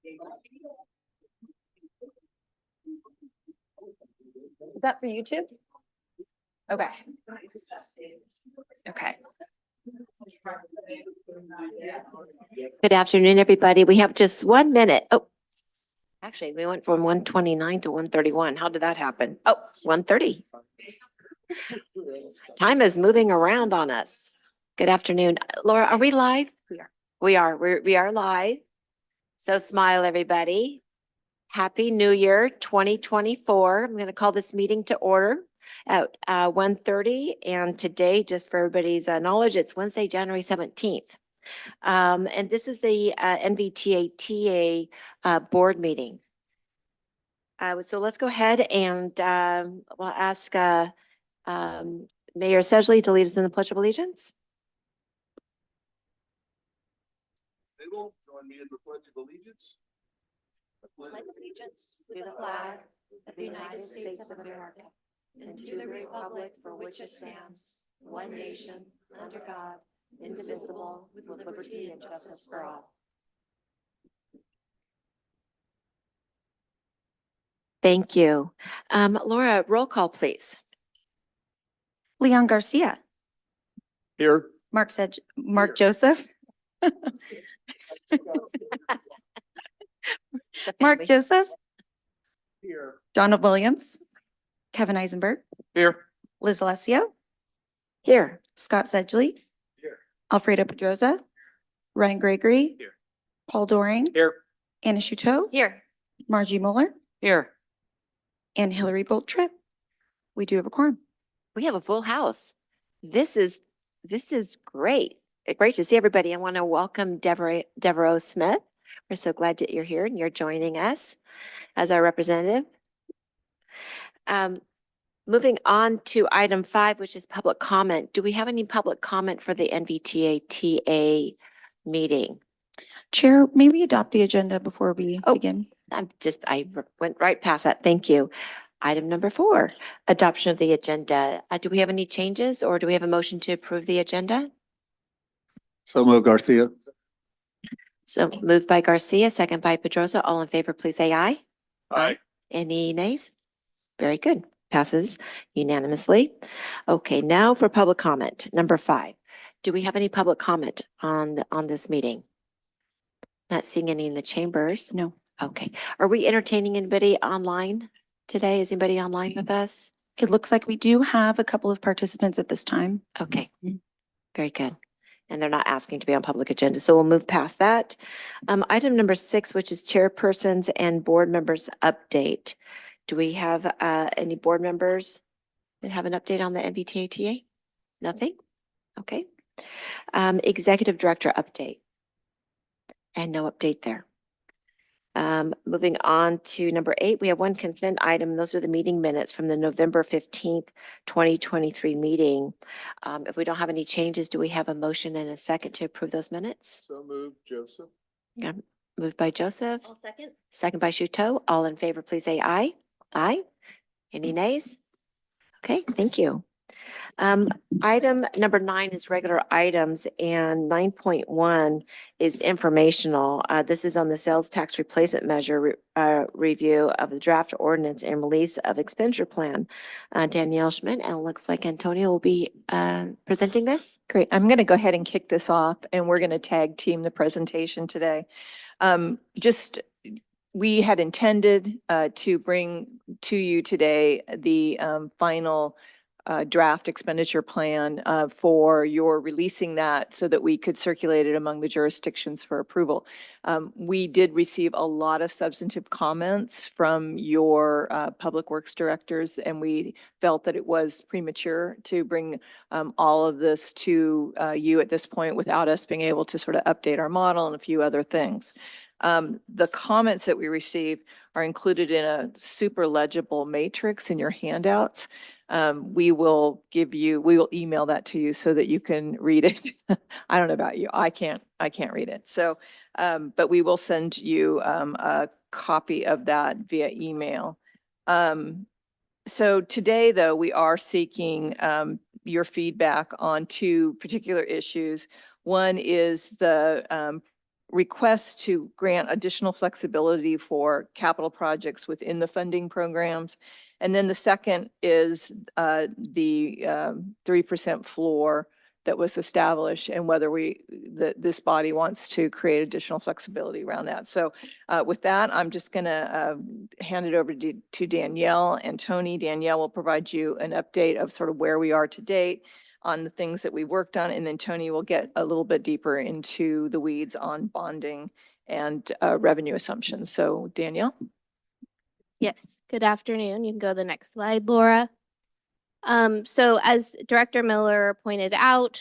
Is that for YouTube? Okay. Okay. Good afternoon, everybody. We have just 1 minute. Oh, actually, we went from 1:29 to 1:31. How did that happen? Oh, 1:30. Time is moving around on us. Good afternoon. Laura, are we live? We are. We are live. So smile, everybody. Happy New Year 2024. I'm going to call this meeting to order at 1:30. And today, just for everybody's knowledge, it's Wednesday, January 17th. And this is the NVTA-TA board meeting. So let's go ahead and we'll ask Mayor Sedgley to lead us in the Pledge of Allegiance. Join me in the Pledge of Allegiance. Pledge allegiance to the flag of the United States of America and to the republic for which it stands, one nation, under God, indivisible, with liberty and justice for all. Thank you. Laura, roll call, please. Leon Garcia, Here. Mark Joseph, Mark Joseph, Here. Donald Williams, Kevin Eisenberg, Here. Liz Alessio, Here. Scott Sedgley, Here. Alfredo Pedroza, Ryan Gregory, Here. Paul Doring, Here. Anna Shuto, Here. Margie Mueller, Here. and Hillary Bolt Tripp. We do have a quorum. We have a full house. This is great. Great to see everybody. I want to welcome Devereaux Smith. We're so glad that you're here and you're joining us as our representative. Moving on to item 5, which is public comment. Do we have any public comment for the NVTA-TA meeting? Chair, may we adopt the agenda before we begin? I went right past that. Thank you. Item number 4, adoption of the agenda. Do we have any changes or do we have a motion to approve the agenda? So moved, Garcia. So moved by Garcia, second by Pedroza. All in favor, please say aye. Aye. Any nays? Very good. Passes unanimously. Okay, now for public comment. Number 5. Do we have any public comment on this meeting? Not seeing any in the chambers. No. Okay. Are we entertaining anybody online today? Is anybody online with us? It looks like we do have a couple of participants at this time. Okay. Very good. And they're not asking to be on public agenda, so we'll move past that. Item number 6, which is chairpersons and board members update. Do we have any board members that have an update on the NVTA-TA? Nothing? Okay. Executive director update. And no update there. Moving on to number 8, we have one consent item. Those are the meeting minutes from the November 15th, 2023 meeting. If we don't have any changes, do we have a motion and a second to approve those minutes? So moved, Joseph. Moved by Joseph. I'll second. Second by Shuto. All in favor, please say aye. Aye. Any nays? Okay, thank you. Item number 9 is regular items and 9.1 is informational. This is on the sales tax replacement measure review of the draft ordinance and release of expenditure plan. Danielle Schmidt, and it looks like Antonio will be presenting this. Great. I'm going to go ahead and kick this off and we're going to tag team the presentation today. We had intended to bring to you today the final draft expenditure plan for your releasing that so that we could circulate it among the jurisdictions for approval. We did receive a lot of substantive comments from your public works directors, and we felt that it was premature to bring all of this to you at this point without us being able to sort of update our model and a few other things. The comments that we received are included in a super legible matrix in your handouts. We will email that to you so that you can read it. I don't know about you. I can't read it. So, but we will send you a copy of that via email. So today, though, we are seeking your feedback on 2 particular issues. One is the request to grant additional flexibility for capital projects within the funding programs. And then the second is the 3% floor that was established and whether this body wants to create additional flexibility around that. So with that, I'm just going to hand it over to Danielle and Tony. Danielle will provide you an update of sort of where we are to date on the things that we worked on. And then Tony will get a little bit deeper into the weeds on bonding and revenue assumptions. So Danielle? Yes, good afternoon. You can go to the next slide, Laura. So as Director Miller pointed out,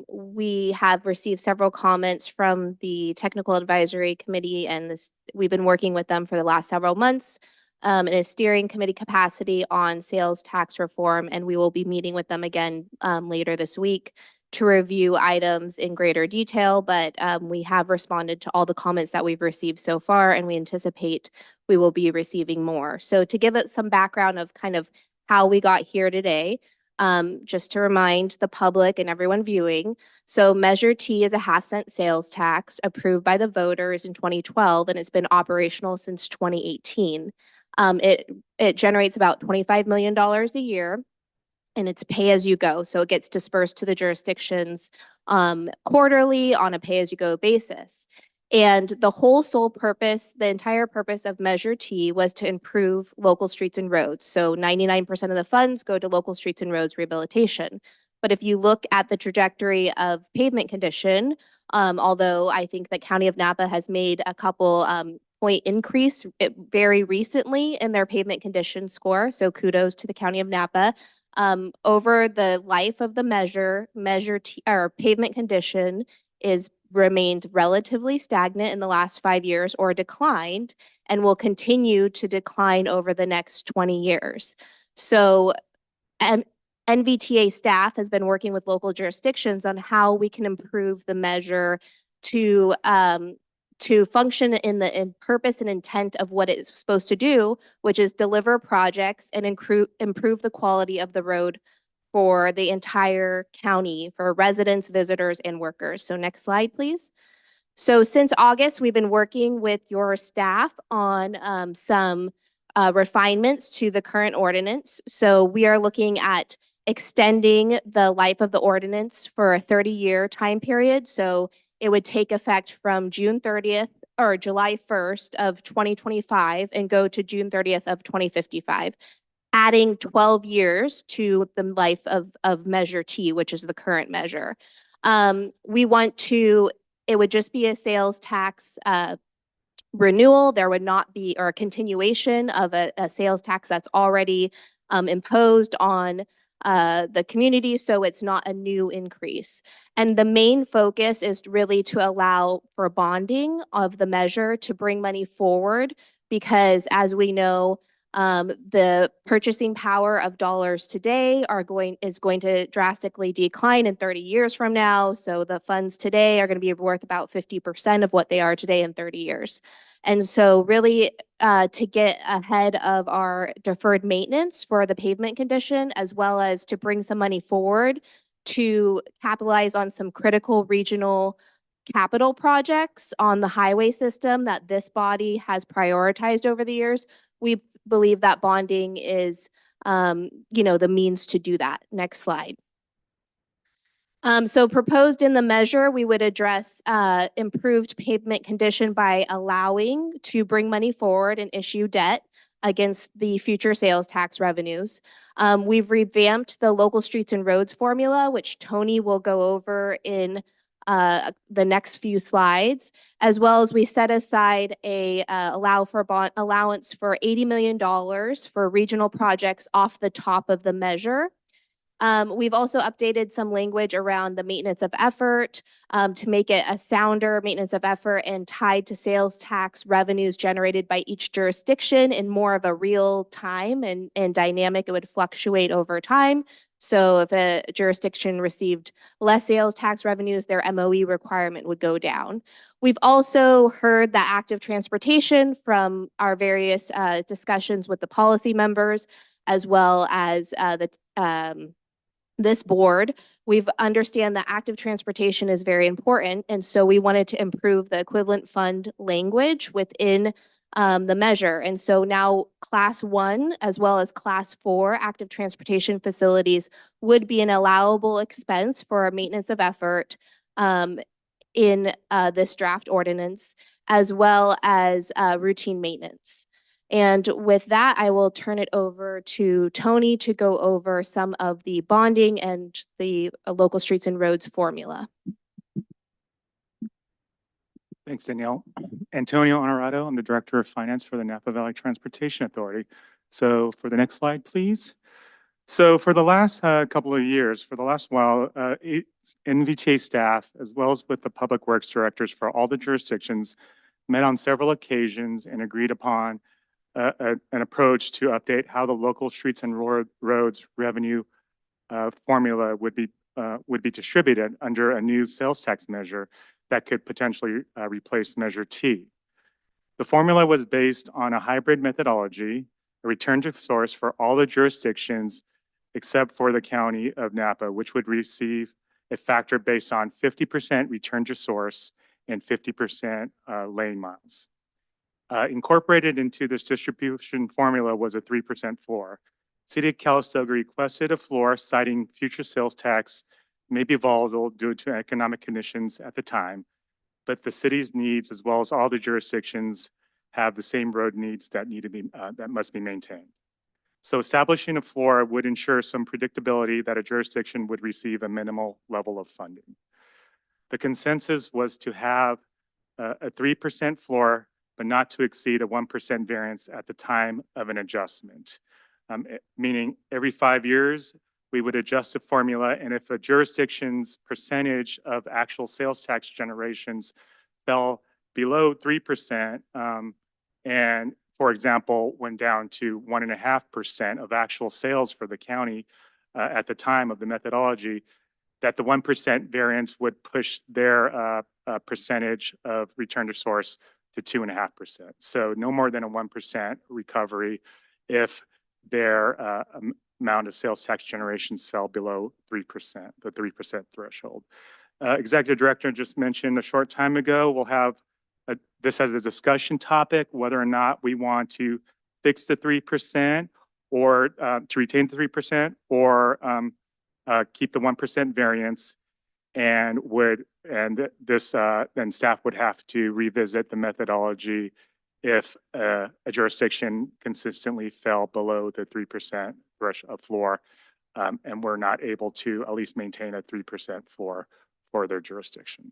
we have received several comments from the Technical Advisory Committee, and we've been working with them for the last several months in a steering committee capacity on sales tax reform, and we will be meeting with them again later this week to review items in greater detail, but we have responded to all the comments that we've received so far, and we anticipate we will be receiving more. So to give it some background of kind of how we got here today, just to remind the public and everyone viewing. So Measure T is a half-cent sales tax approved by the voters in 2012, and it's been operational since 2018. It generates about $25 million a year, and it's pay-as-you-go. So it gets dispersed to the jurisdictions quarterly on a pay-as-you-go basis. And the whole sole purpose, the entire purpose of Measure T was to improve local streets and roads. So 99% of the funds go to local streets and roads rehabilitation. But if you look at the trajectory of pavement condition, although I think the County of Napa has made a couple point increase very recently in their pavement condition score, so kudos to the County of Napa. Over the life of the Measure T or pavement condition is remained relatively stagnant in the last 5 years or declined and will continue to decline over the next 20 years. So NVTA staff has been working with local jurisdictions on how we can improve the measure to function in purpose and intent of what it's supposed to do, which is deliver projects and improve the quality of the road for the entire county, for residents, visitors, and workers. So next slide, please. So since August, we've been working with your staff on some refinements to the current ordinance. So we are looking at extending the life of the ordinance for a 30-year time period. So it would take effect from June 30th or July 1st of 2025 and go to June 30th of 2055. Adding 12 years to the life of Measure T, which is the current measure. We want to, it would just be a sales tax renewal. There would not be, or a continuation of a sales tax that's already imposed on the community, so it's not a new increase. And the main focus is really to allow for bonding of the measure to bring money forward, because as we know, the purchasing power of dollars today is going to drastically decline in 30 years from now. So the funds today are going to be worth about 50% of what they are today in 30 years. And so really to get ahead of our deferred maintenance for the pavement condition, as well as to bring some money forward to capitalize on some critical regional capital projects on the highway system that this body has prioritized over the years, we believe that bonding is, the means to do that. Next slide. So proposed in the measure, we would address improved pavement condition by allowing to bring money forward and issue debt against the future sales tax revenues. We've revamped the local streets and roads formula, which Tony will go over in the next few slides, as well as we set aside a allowance for $80 million for regional projects off the top of the measure. We've also updated some language around the maintenance of effort to make it a sounder maintenance of effort and tied to sales tax revenues generated by each jurisdiction in more of a real time and dynamic. It would fluctuate over time. So if a jurisdiction received less sales tax revenues, their MOE requirement would go down. We've also heard the active transportation from our various discussions with the policy members, as well as the this board, we've understand that active transportation is very important. And so we wanted to improve the equivalent fund language within the measure. And so now class 1 as well as class 4 active transportation facilities would be an allowable expense for maintenance of effort in this draft ordinance, as well as routine maintenance. And with that, I will turn it over to Tony to go over some of the bonding and the local streets and roads formula. Thanks, Danielle. Antonio Honorado, I'm the Director of Finance for the Napa Valley Transportation Authority. So for the next slide, please. So for the last couple of years, for the last while, NVTA staff, as well as with the Public Works directors for all the jurisdictions, met on several occasions and agreed upon an approach to update how the local streets and roads revenue formula would be distributed under a new sales tax measure that could potentially replace Measure T. The formula was based on a hybrid methodology, a return to source for all the jurisdictions except for the county of Napa, which would receive a factor based on 50% return to source and 50% lane miles. Incorporated into this distribution formula was a 3% floor. City of Calistoga requested a floor, citing future sales tax may be volatile due to economic conditions at the time, but the city's needs, as well as all the jurisdictions, have the same road needs that must be maintained. So establishing a floor would ensure some predictability that a jurisdiction would receive a minimal level of funding. The consensus was to have a 3% floor, but not to exceed a 1% variance at the time of an adjustment. Meaning every 5 years, we would adjust the formula, and if a jurisdiction's percentage of actual sales tax generations fell below 3%, and for example, went down to 1.5% of actual sales for the county at the time of the methodology, that the 1% variance would push their percentage of return to source to 2.5%. So no more than a 1% recovery if their amount of sales tax generations fell below 3%, the 3% threshold. Executive Director just mentioned a short time ago, we'll have this as a discussion topic, whether or not we want to fix the 3% or to retain the 3% or keep the 1% variance, and then staff would have to revisit the methodology if a jurisdiction consistently fell below the 3% threshold floor, and we're not able to at least maintain a 3% floor for their jurisdiction.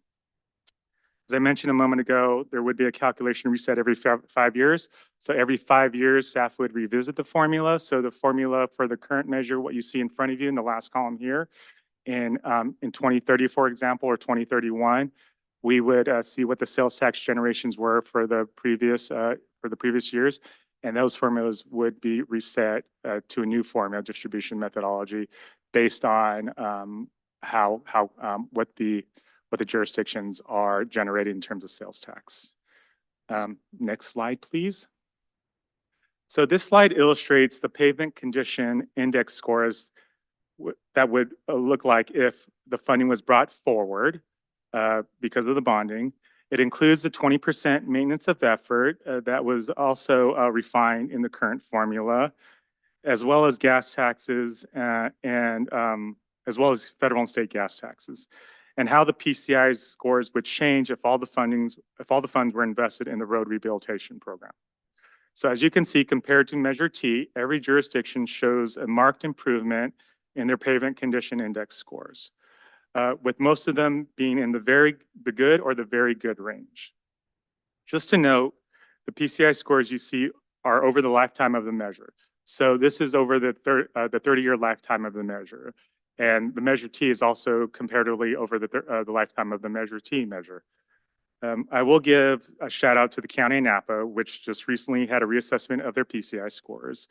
As I mentioned a moment ago, there would be a calculation reset every 5 years. So every 5 years, staff would revisit the formula. So the formula for the current measure, what you see in front of you in the last column here, in 2030, for example, or 2031, we would see what the sales tax generations were for the previous years, and those formulas would be reset to a new formula distribution methodology based on what the jurisdictions are generating in terms of sales tax. Next slide, please. So this slide illustrates the pavement condition index scores that would look like if the funding was brought forward because of the bonding. It includes the 20% maintenance of effort that was also refined in the current formula, as well as gas taxes and as well as federal and state gas taxes, and how the PCI scores would change if all the funds were invested in the road rehabilitation program. So as you can see, compared to Measure T, every jurisdiction shows a marked improvement in their pavement condition index scores, with most of them being in the good or the very good range. Just to note, the PCI scores you see are over the lifetime of the measure. So this is over the 30-year lifetime of the measure. And the Measure T is also comparatively over the lifetime of the Measure T measure. I will give a shout out to the County of Napa, which just recently had a reassessment of their PCI scores.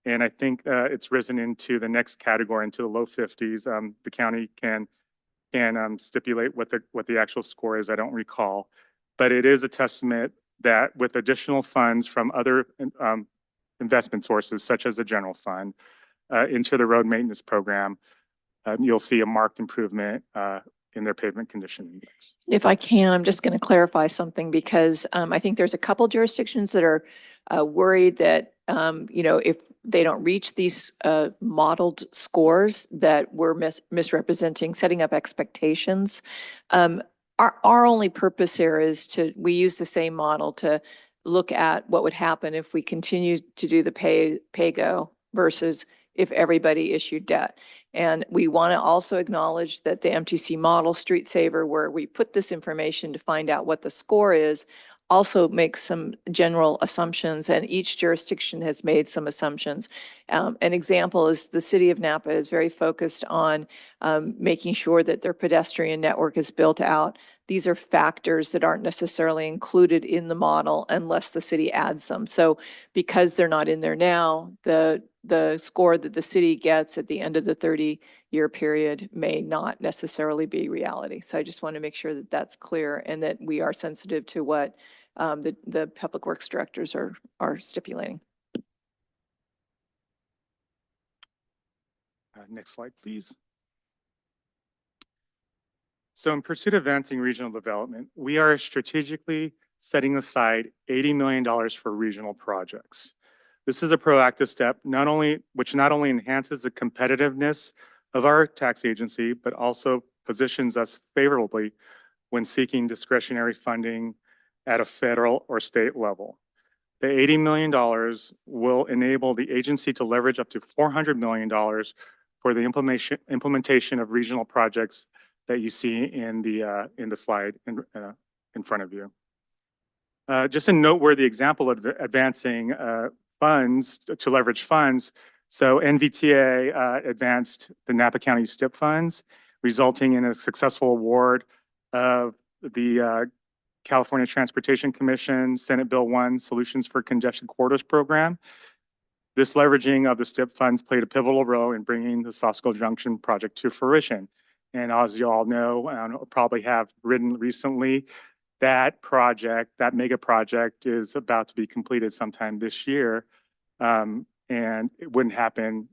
And I think it's risen into the next category, into the low 50s. The county can stipulate what the actual score is. I don't recall, but it is a testament that with additional funds from other investment sources, such as the general fund, into the road maintenance program, you'll see a marked improvement in their pavement condition index. If I can, I'm just going to clarify something because I think there's a couple jurisdictions that are worried that, if they don't reach these modeled scores, that we're misrepresenting, setting up expectations. Our only purpose here is we use the same model to look at what would happen if we continue to do the pay-go versus if everybody issued debt. And we want to also acknowledge that the MTC model Street Saver, where we put this information to find out what the score is, also makes some general assumptions, and each jurisdiction has made some assumptions. An example is the city of Napa is very focused on making sure that their pedestrian network is built out. These are factors that aren't necessarily included in the model unless the city adds them. So because they're not in there now, the score that the city gets at the end of the 30-year period may not necessarily be reality. So I just want to make sure that that's clear and that we are sensitive to what the public works directors are stipulating. Next slide, please. So in pursuit of advancing regional development, we are strategically setting aside $80 million for regional projects. This is a proactive step, which not only enhances the competitiveness of our tax agency, but also positions us favorably when seeking discretionary funding at a federal or state level. The $80 million will enable the agency to leverage up to $400 million for the implementation of regional projects that you see in the slide in front of you. Just a noteworthy example of advancing funds to leverage funds. So NVTA advanced the Napa County STIP funds, resulting in a successful award of the California Transportation Commission Senate Bill 1 Solutions for Congestion Corridors program. This leveraging of the STIP funds played a pivotal role in bringing the Sausco Junction project to fruition. And as you all know, and probably have written recently, that project, that mega project, is about to be completed sometime this year. And it wouldn't happen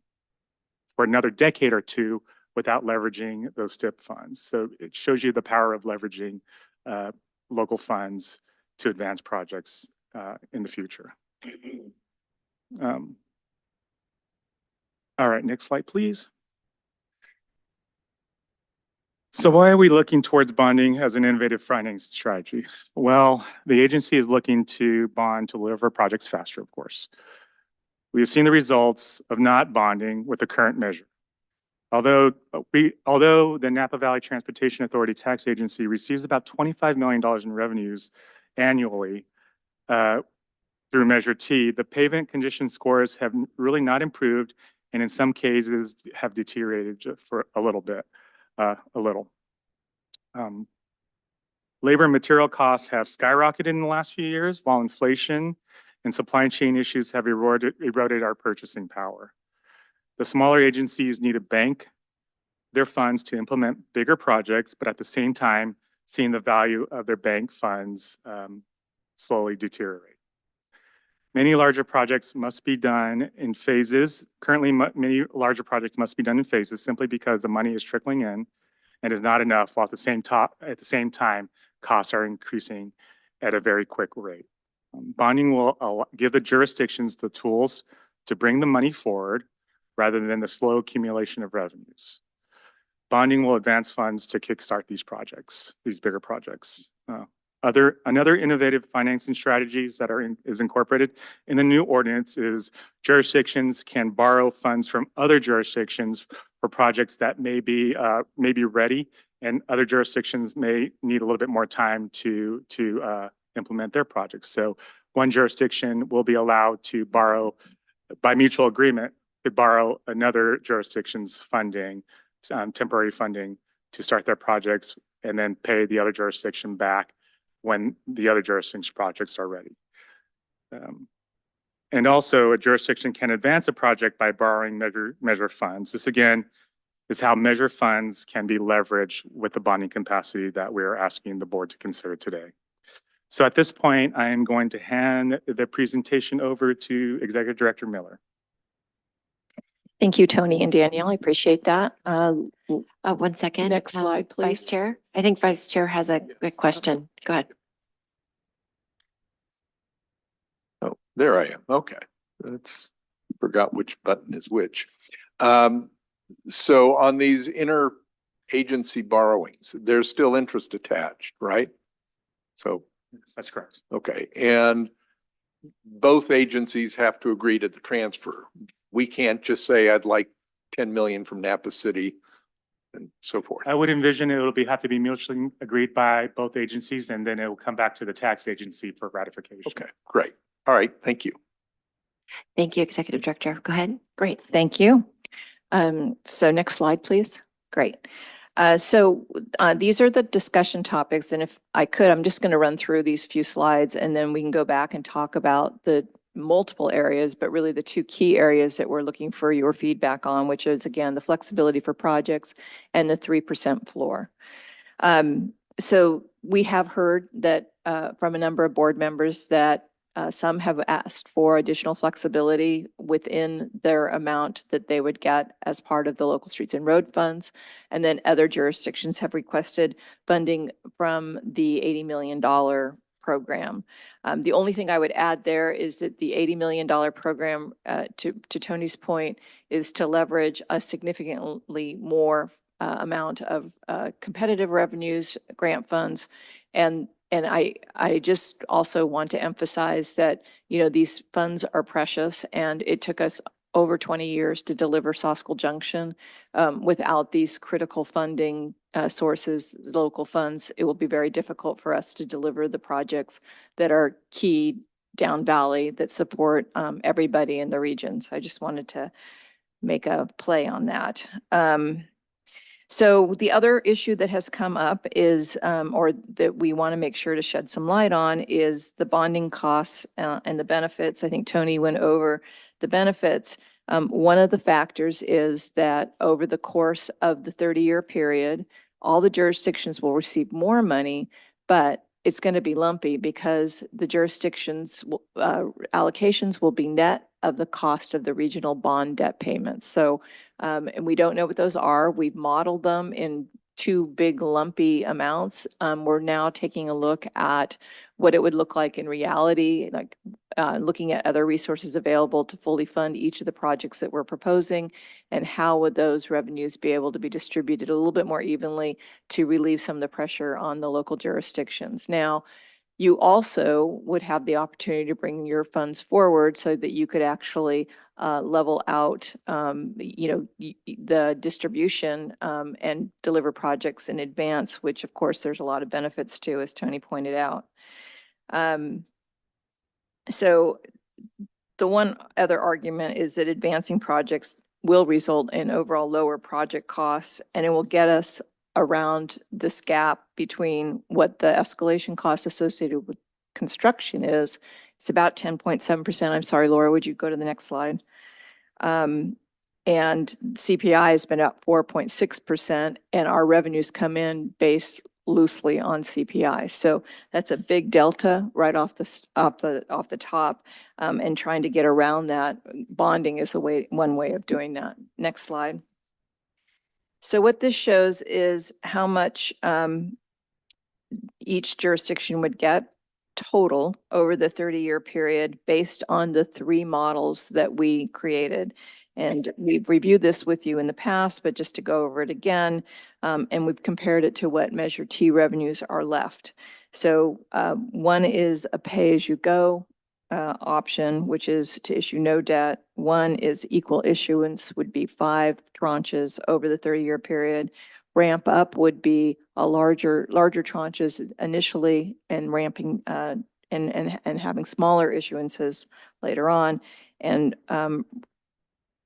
for another decade or two without leveraging those STIP funds. So it shows you the power of leveraging local funds to advance projects in the future. All right, next slide, please. So why are we looking towards bonding as an innovative financing strategy? Well, the agency is looking to bond to deliver projects faster, of course. We have seen the results of not bonding with the current measure. Although the Napa Valley Transportation Authority tax agency receives about $25 million in revenues annually through Measure T, the pavement condition scores have really not improved, and in some cases have deteriorated for a little bit. Labor and material costs have skyrocketed in the last few years, while inflation and supply chain issues have eroded our purchasing power. The smaller agencies need to bank their funds to implement bigger projects, but at the same time, seeing the value of their bank funds slowly deteriorate. Many larger projects must be done in phases. Currently, many larger projects must be done in phases simply because the money is trickling in and is not enough, while at the same time, costs are increasing at a very quick rate. Bonding will give the jurisdictions the tools to bring the money forward rather than the slow accumulation of revenues. Bonding will advance funds to kickstart these projects, these bigger projects. Another innovative financing strategies that is incorporated in the new ordinance is jurisdictions can borrow funds from other jurisdictions for projects that may be ready, and other jurisdictions may need a little bit more time to implement their projects. So one jurisdiction will be allowed to borrow, by mutual agreement, could borrow another jurisdiction's funding, temporary funding, to start their projects, and then pay the other jurisdiction back when the other jurisdiction's projects are ready. And also, a jurisdiction can advance a project by borrowing measure funds. This, again, is how measure funds can be leveraged with the bonding capacity that we're asking the board to consider today. So at this point, I am going to hand the presentation over to Executive Director Miller. Thank you, Tony and Danielle. I appreciate that. 1 second. Next slide, Vice please. Chair. I think Vice Chair has a question. Go ahead. Oh, there I am. Okay. Forgot which button is which. So on these inter-agency borrowings, there's still interest attached, right? So, That's correct. okay, and both agencies have to agree to the transfer. We can't just say, I'd like 10 million from Napa City and so forth. I would envision have to be mutually agreed by both agencies, and then it will come back to the tax agency for ratification. Okay, great. All right, thank you. Thank you, Executive Director. Go ahead. Great, thank you. So next slide, please. Great. These are the discussion topics, and if I could, I'm just going to run through these few slides, and then we can go back and talk about the multiple areas, but really the two key areas that we're looking for your feedback on, which is, again, the flexibility for projects and the 3% floor. So we have heard that from a number of board members that some have asked for additional flexibility within their amount that they would get as part of the local streets and road funds. And then other jurisdictions have requested funding from the $80 million program. The only thing I would add there is that the $80 million program, to Tony's point, is to leverage a significantly more amount of competitive revenues, grant funds, and I just also want to emphasize that, these funds are precious, and it took us over 20 years to deliver Soskel Junction. Without these critical funding sources, local funds, it will be very difficult for us to deliver the projects that are key down valley that support everybody in the region. So I just wanted to make a play on that. So the other issue that has come up is, or that we want to make sure to shed some light on, is the bonding costs and the benefits. I think Tony went over the benefits. One of the factors is that over the course of the 30-year period, all the jurisdictions will receive more money, but it's going to be lumpy because the jurisdictions allocations will be net of the cost of the regional bond debt payments. So, and we don't know what those are. We've modeled them in two big lumpy amounts. We're now taking a look at what it would look like in reality, like looking at other resources available to fully fund each of the projects that we're proposing, and how would those revenues be able to be distributed a little bit more evenly to relieve some of the pressure on the local jurisdictions. Now, you also would have the opportunity to bring your funds forward so that you could actually level out, the distribution and deliver projects in advance, which of course there's a lot of benefits to, as Tony pointed out. So the one other argument is that advancing projects will result in overall lower project costs, and it will get us around this gap between what the escalation costs associated with construction is. It's about 10.7%. I'm sorry, Laura, would you go to the next slide? And CPI has been up 4.6%, and our revenues come in based loosely on CPI. So that's a big delta right off the top, and trying to get around that. Bonding is one way of doing that. Next slide. So what this shows is how much each jurisdiction would get total over the 30-year period based on the three models that we created. And we've reviewed this with you in the past, but just to go over it again, and we've compared it to what Measure T revenues are left. So one is a pay-as-you-go option, which is to issue no debt. One is equal issuance, would be 5 tranches over the 30-year period. Ramp up would be a larger tranches initially, and ramping and having smaller issuances later on. And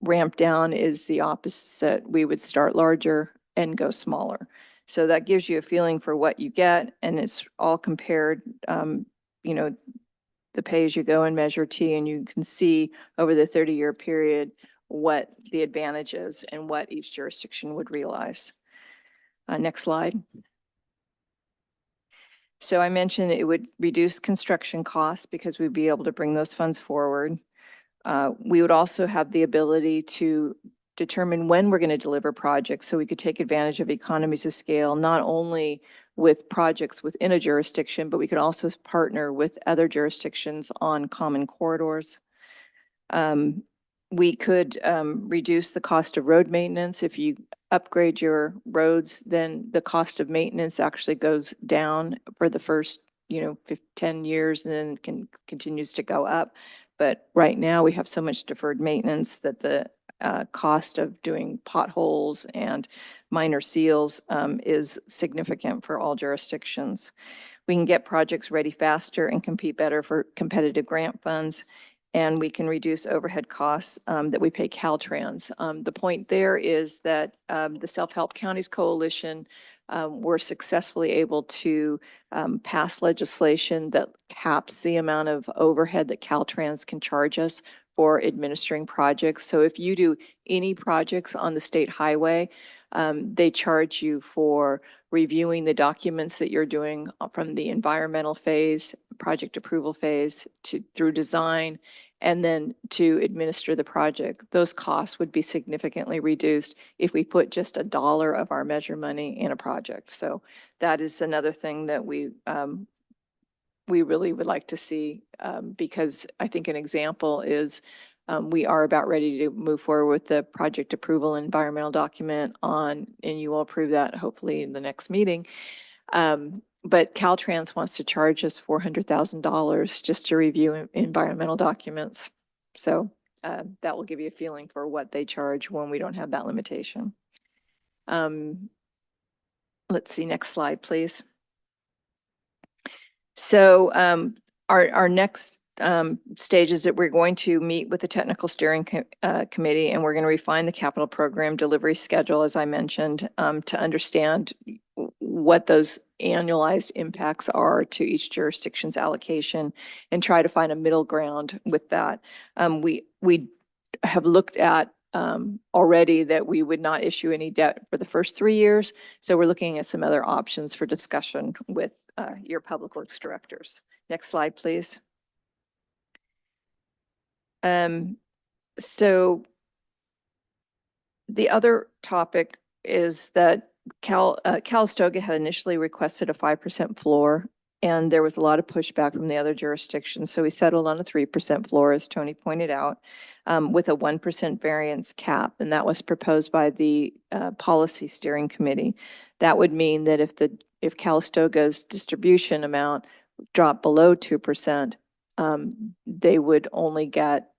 ramp down is the opposite. We would start larger and go smaller. So that gives you a feeling for what you get, and it's all compared, the pay-as-you-go and Measure T, and you can see over the 30-year period what the advantage is and what each jurisdiction would realize. Next slide. So I mentioned it would reduce construction costs because we'd be able to bring those funds forward. We would also have the ability to determine when we're going to deliver projects so we could take advantage of economies of scale, not only with projects within a jurisdiction, but we could also partner with other jurisdictions on common corridors. We could reduce the cost of road maintenance. If you upgrade your roads, then the cost of maintenance actually goes down for the first, 10 years and then continues to go up. But right now we have so much deferred maintenance that the cost of doing potholes and minor seals is significant for all jurisdictions. We can get projects ready faster and compete better for competitive grant funds. And we can reduce overhead costs that we pay Caltrans. The point there is that the Self-Help Counties Coalition were successfully able to pass legislation that caps the amount of overhead that Caltrans can charge us for administering projects. So if you do any projects on the state highway, they charge you for reviewing the documents that you're doing from the environmental phase, project approval phase through design, and then to administer the project. Those costs would be significantly reduced if we put just $1 of our measure money in a project. So that is another thing that we really would like to see, because I think an example is we are about ready to move forward with the project approval environmental document and you will approve that hopefully in the next meeting. But Caltrans wants to charge us $400,000 just to review environmental documents. So that will give you a feeling for what they charge when we don't have that limitation. Let's see, next slide, please. So our next stage is that we're going to meet with the technical steering committee and we're going to refine the capital program delivery schedule, as I mentioned, to understand what those annualized impacts are to each jurisdiction's allocation and try to find a middle ground with that. We have looked at already that we would not issue any debt for the first 3 years. So we're looking at some other options for discussion with your public works directors. Next slide, please. So the other topic is that Calistoga had initially requested a 5% floor, and there was a lot of pushback from the other jurisdictions. So we settled on a 3% floor, as Tony pointed out, with a 1% variance cap, and that was proposed by the Policy Steering Committee. That would mean that if Calistoga's distribution amount dropped below 2%, they would only get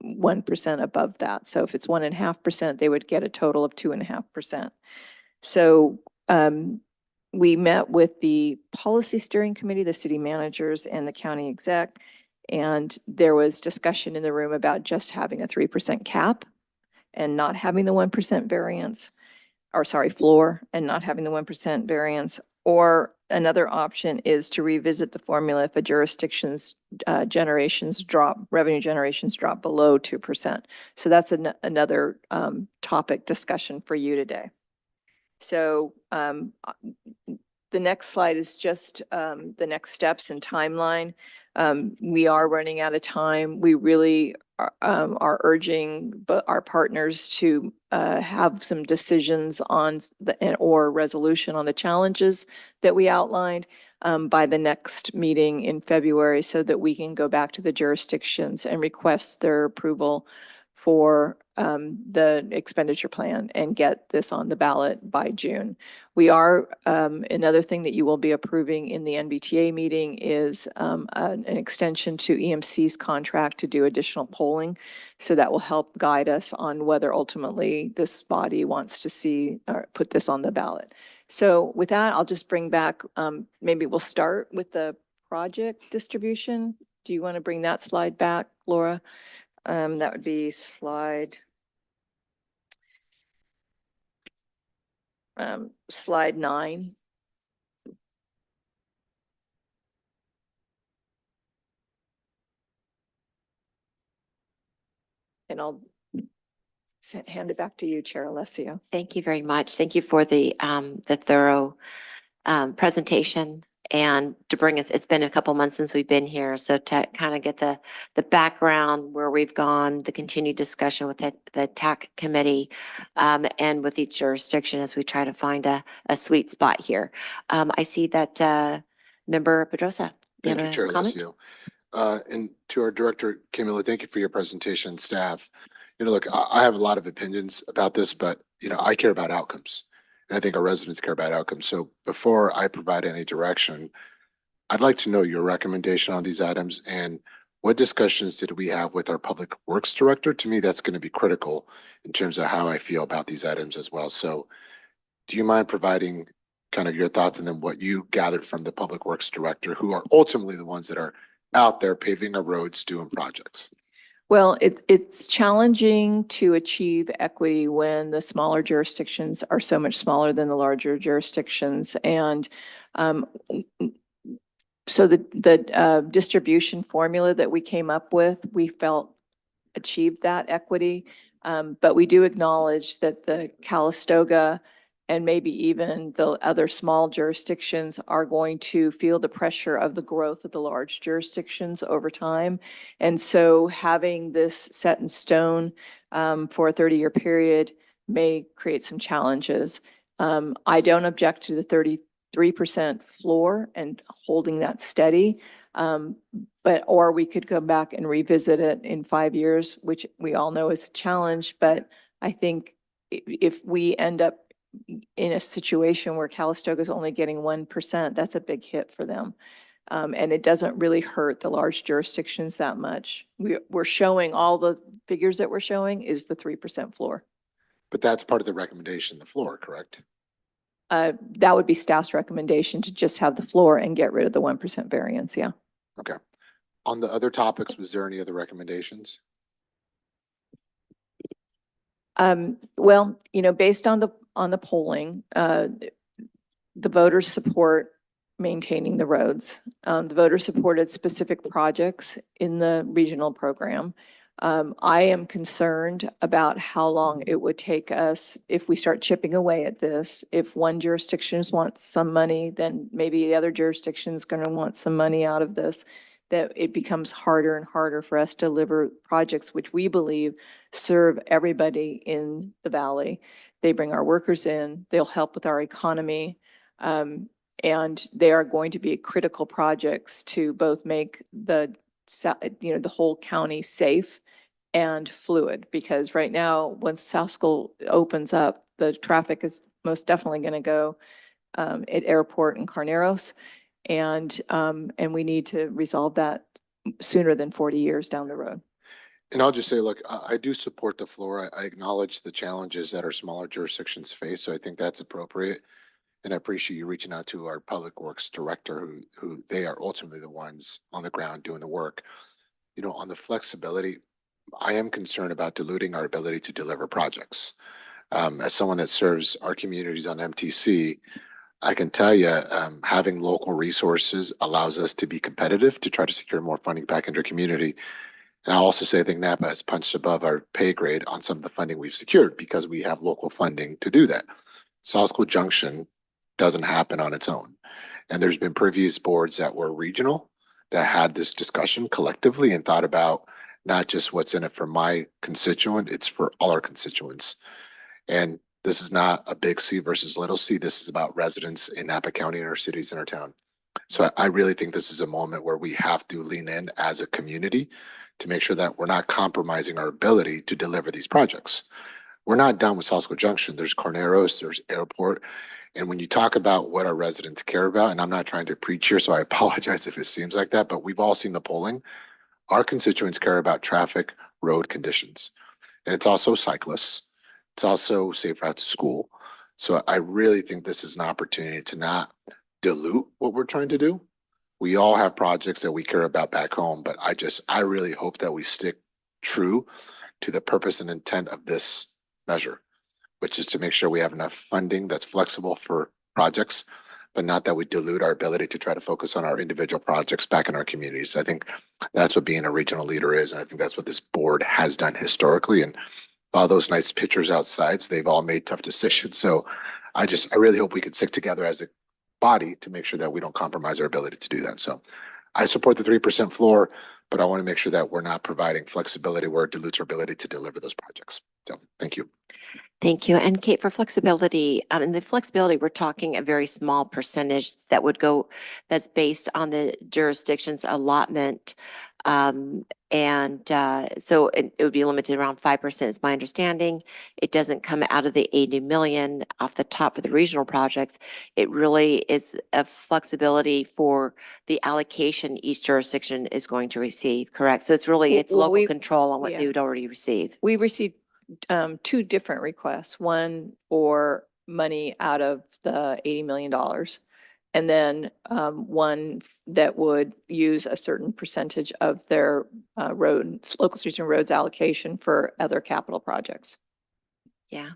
1% above that. So if it's 1.5%, they would get a total of 2.5%. So we met with the Policy Steering Committee, the city managers, and the county exec, and there was discussion in the room about just having a 3% cap and not having the 1% variance, or sorry, floor, and not having the 1% variance. Or another option is to revisit the formula if a jurisdiction's revenue generations drop below 2%. So that's another topic discussion for you today. So the next slide is just the next steps and timeline. We are running out of time. We really are urging our partners to have some decisions on or resolution on the challenges that we outlined by the next meeting in February, so that we can go back to the jurisdictions and request their approval for the expenditure plan and get this on the ballot by June. We are, another thing that you will be approving in the NVTA meeting is an extension to EMC's contract to do additional polling. So that will help guide us on whether ultimately this body wants to see or put this on the ballot. So with that, I'll just bring back, maybe we'll start with the project distribution. Do you want to bring that slide back, Laura? That would be slide 9. And I'll hand it back to you, Chair Alessio. Thank you very much. Thank you for the thorough presentation and to bring us, it's been a couple months since we've been here. So to kind of get the background where we've gone, the continued discussion with the TAC committee, and with each jurisdiction as we try to find a sweet spot here. I see that, Member Pedrosa, do you Thank you, have Chair a comment? Alessio. And to our director, Camila, thank you for your presentation, and staff. Look, I have a lot of opinions about this, but, I care about outcomes. And I think our residents care about outcomes. So before I provide any direction, I'd like to know your recommendation on these items and what discussions did we have with our Public Works Director? To me, that's going to be critical in terms of how I feel about these items as well. So do you mind providing kind of your thoughts and then what you gathered from the Public Works Director, who are ultimately the ones that are out there paving our roads, doing projects? Well, it's challenging to achieve equity when the smaller jurisdictions are so much smaller than the larger jurisdictions. And so the distribution formula that we came up with, we felt achieved that equity. But we do acknowledge that the Calistoga and maybe even the other small jurisdictions are going to feel the pressure of the growth of the large jurisdictions over time. And so having this set in stone for a 30-year period may create some challenges. I don't object to the 33% floor and holding that steady. Or we could go back and revisit it in 5 years, which we all know is a challenge. But I think if we end up in a situation where Calistoga is only getting 1%, that's a big hit for them. And it doesn't really hurt the large jurisdictions that much. We're showing all the figures that we're showing is the 3% floor. But that's part of the recommendation, the floor, correct? That would be staff's recommendation to just have the floor and get rid of the 1% variance. Yeah. Okay. On the other topics, was there any other recommendations? Well, based on the polling, the voters support maintaining the roads. The voters supported specific projects in the regional program. I am concerned about how long it would take us if we start chipping away at this. If one jurisdiction wants some money, then maybe the other jurisdiction is going to want some money out of this, that it becomes harder and harder for us to deliver projects which we believe serve everybody in the valley. They bring our workers in, they'll help with our economy, and they are going to be critical projects to both make the whole county safe and fluid, because right now, once South School opens up, the traffic is most definitely going to go at Airport and Carneros. And we need to resolve that sooner than 40 years down the road. And I'll just say, look, I do support the floor. I acknowledge the challenges that our smaller jurisdictions face. So I think that's appropriate. And I appreciate you reaching out to our Public Works Director, who they are ultimately the ones on the ground doing the work. On the flexibility, I am concerned about diluting our ability to deliver projects. As someone that serves our communities on MTC, I can tell you, having local resources allows us to be competitive to try to secure more funding back into our community. And I'll also say I think Napa has punched above our pay grade on some of the funding we've secured because we have local funding to do that. South School Junction doesn't happen on its own. And there's been previous boards that were regional that had this discussion collectively and thought about not just what's in it for my constituent, it's for all our constituents. And this is not a big C versus little c. This is about residents in Napa County and our cities and our town. So I really think this is a moment where we have to lean in as a community to make sure that we're not compromising our ability to deliver these projects. We're not done with South School Junction. There's Carneros, there's Airport. And when you talk about what our residents care about, and I'm not trying to preach here, so I apologize if it seems like that, but we've all seen the polling. Our constituents care about traffic, road conditions, and it's also cyclists. It's also safe routes to school. So I really think this is an opportunity to not dilute what we're trying to do. We all have projects that we care about back home, but I really hope that we stick true to the purpose and intent of this measure, which is to make sure we have enough funding that's flexible for projects, but not that we dilute our ability to try to focus on our individual projects back in our communities. I think that's what being a regional leader is. And I think that's what this board has done historically. And all those nice pictures outside, they've all made tough decisions. So I really hope we could stick together as a body to make sure that we don't compromise our ability to do that. So I support the 3% floor, but I want to make sure that we're not providing flexibility where it dilutes our ability to deliver those projects. So thank you. Thank you. And Kate, for flexibility, and the flexibility, we're talking a very small percentage that would go, that's based on the jurisdiction's allotment. So it would be limited around 5% is my understanding. It doesn't come out of the 80 million off the top for the regional projects. It really is a flexibility for the allocation each jurisdiction is going to receive, correct? So it's really, it's Well, local we- control on what yeah. they would already receive. We received two different requests, one for money out of the $80 million. And then one that would use a certain percentage of their local streets and roads allocation for other capital projects. Yeah.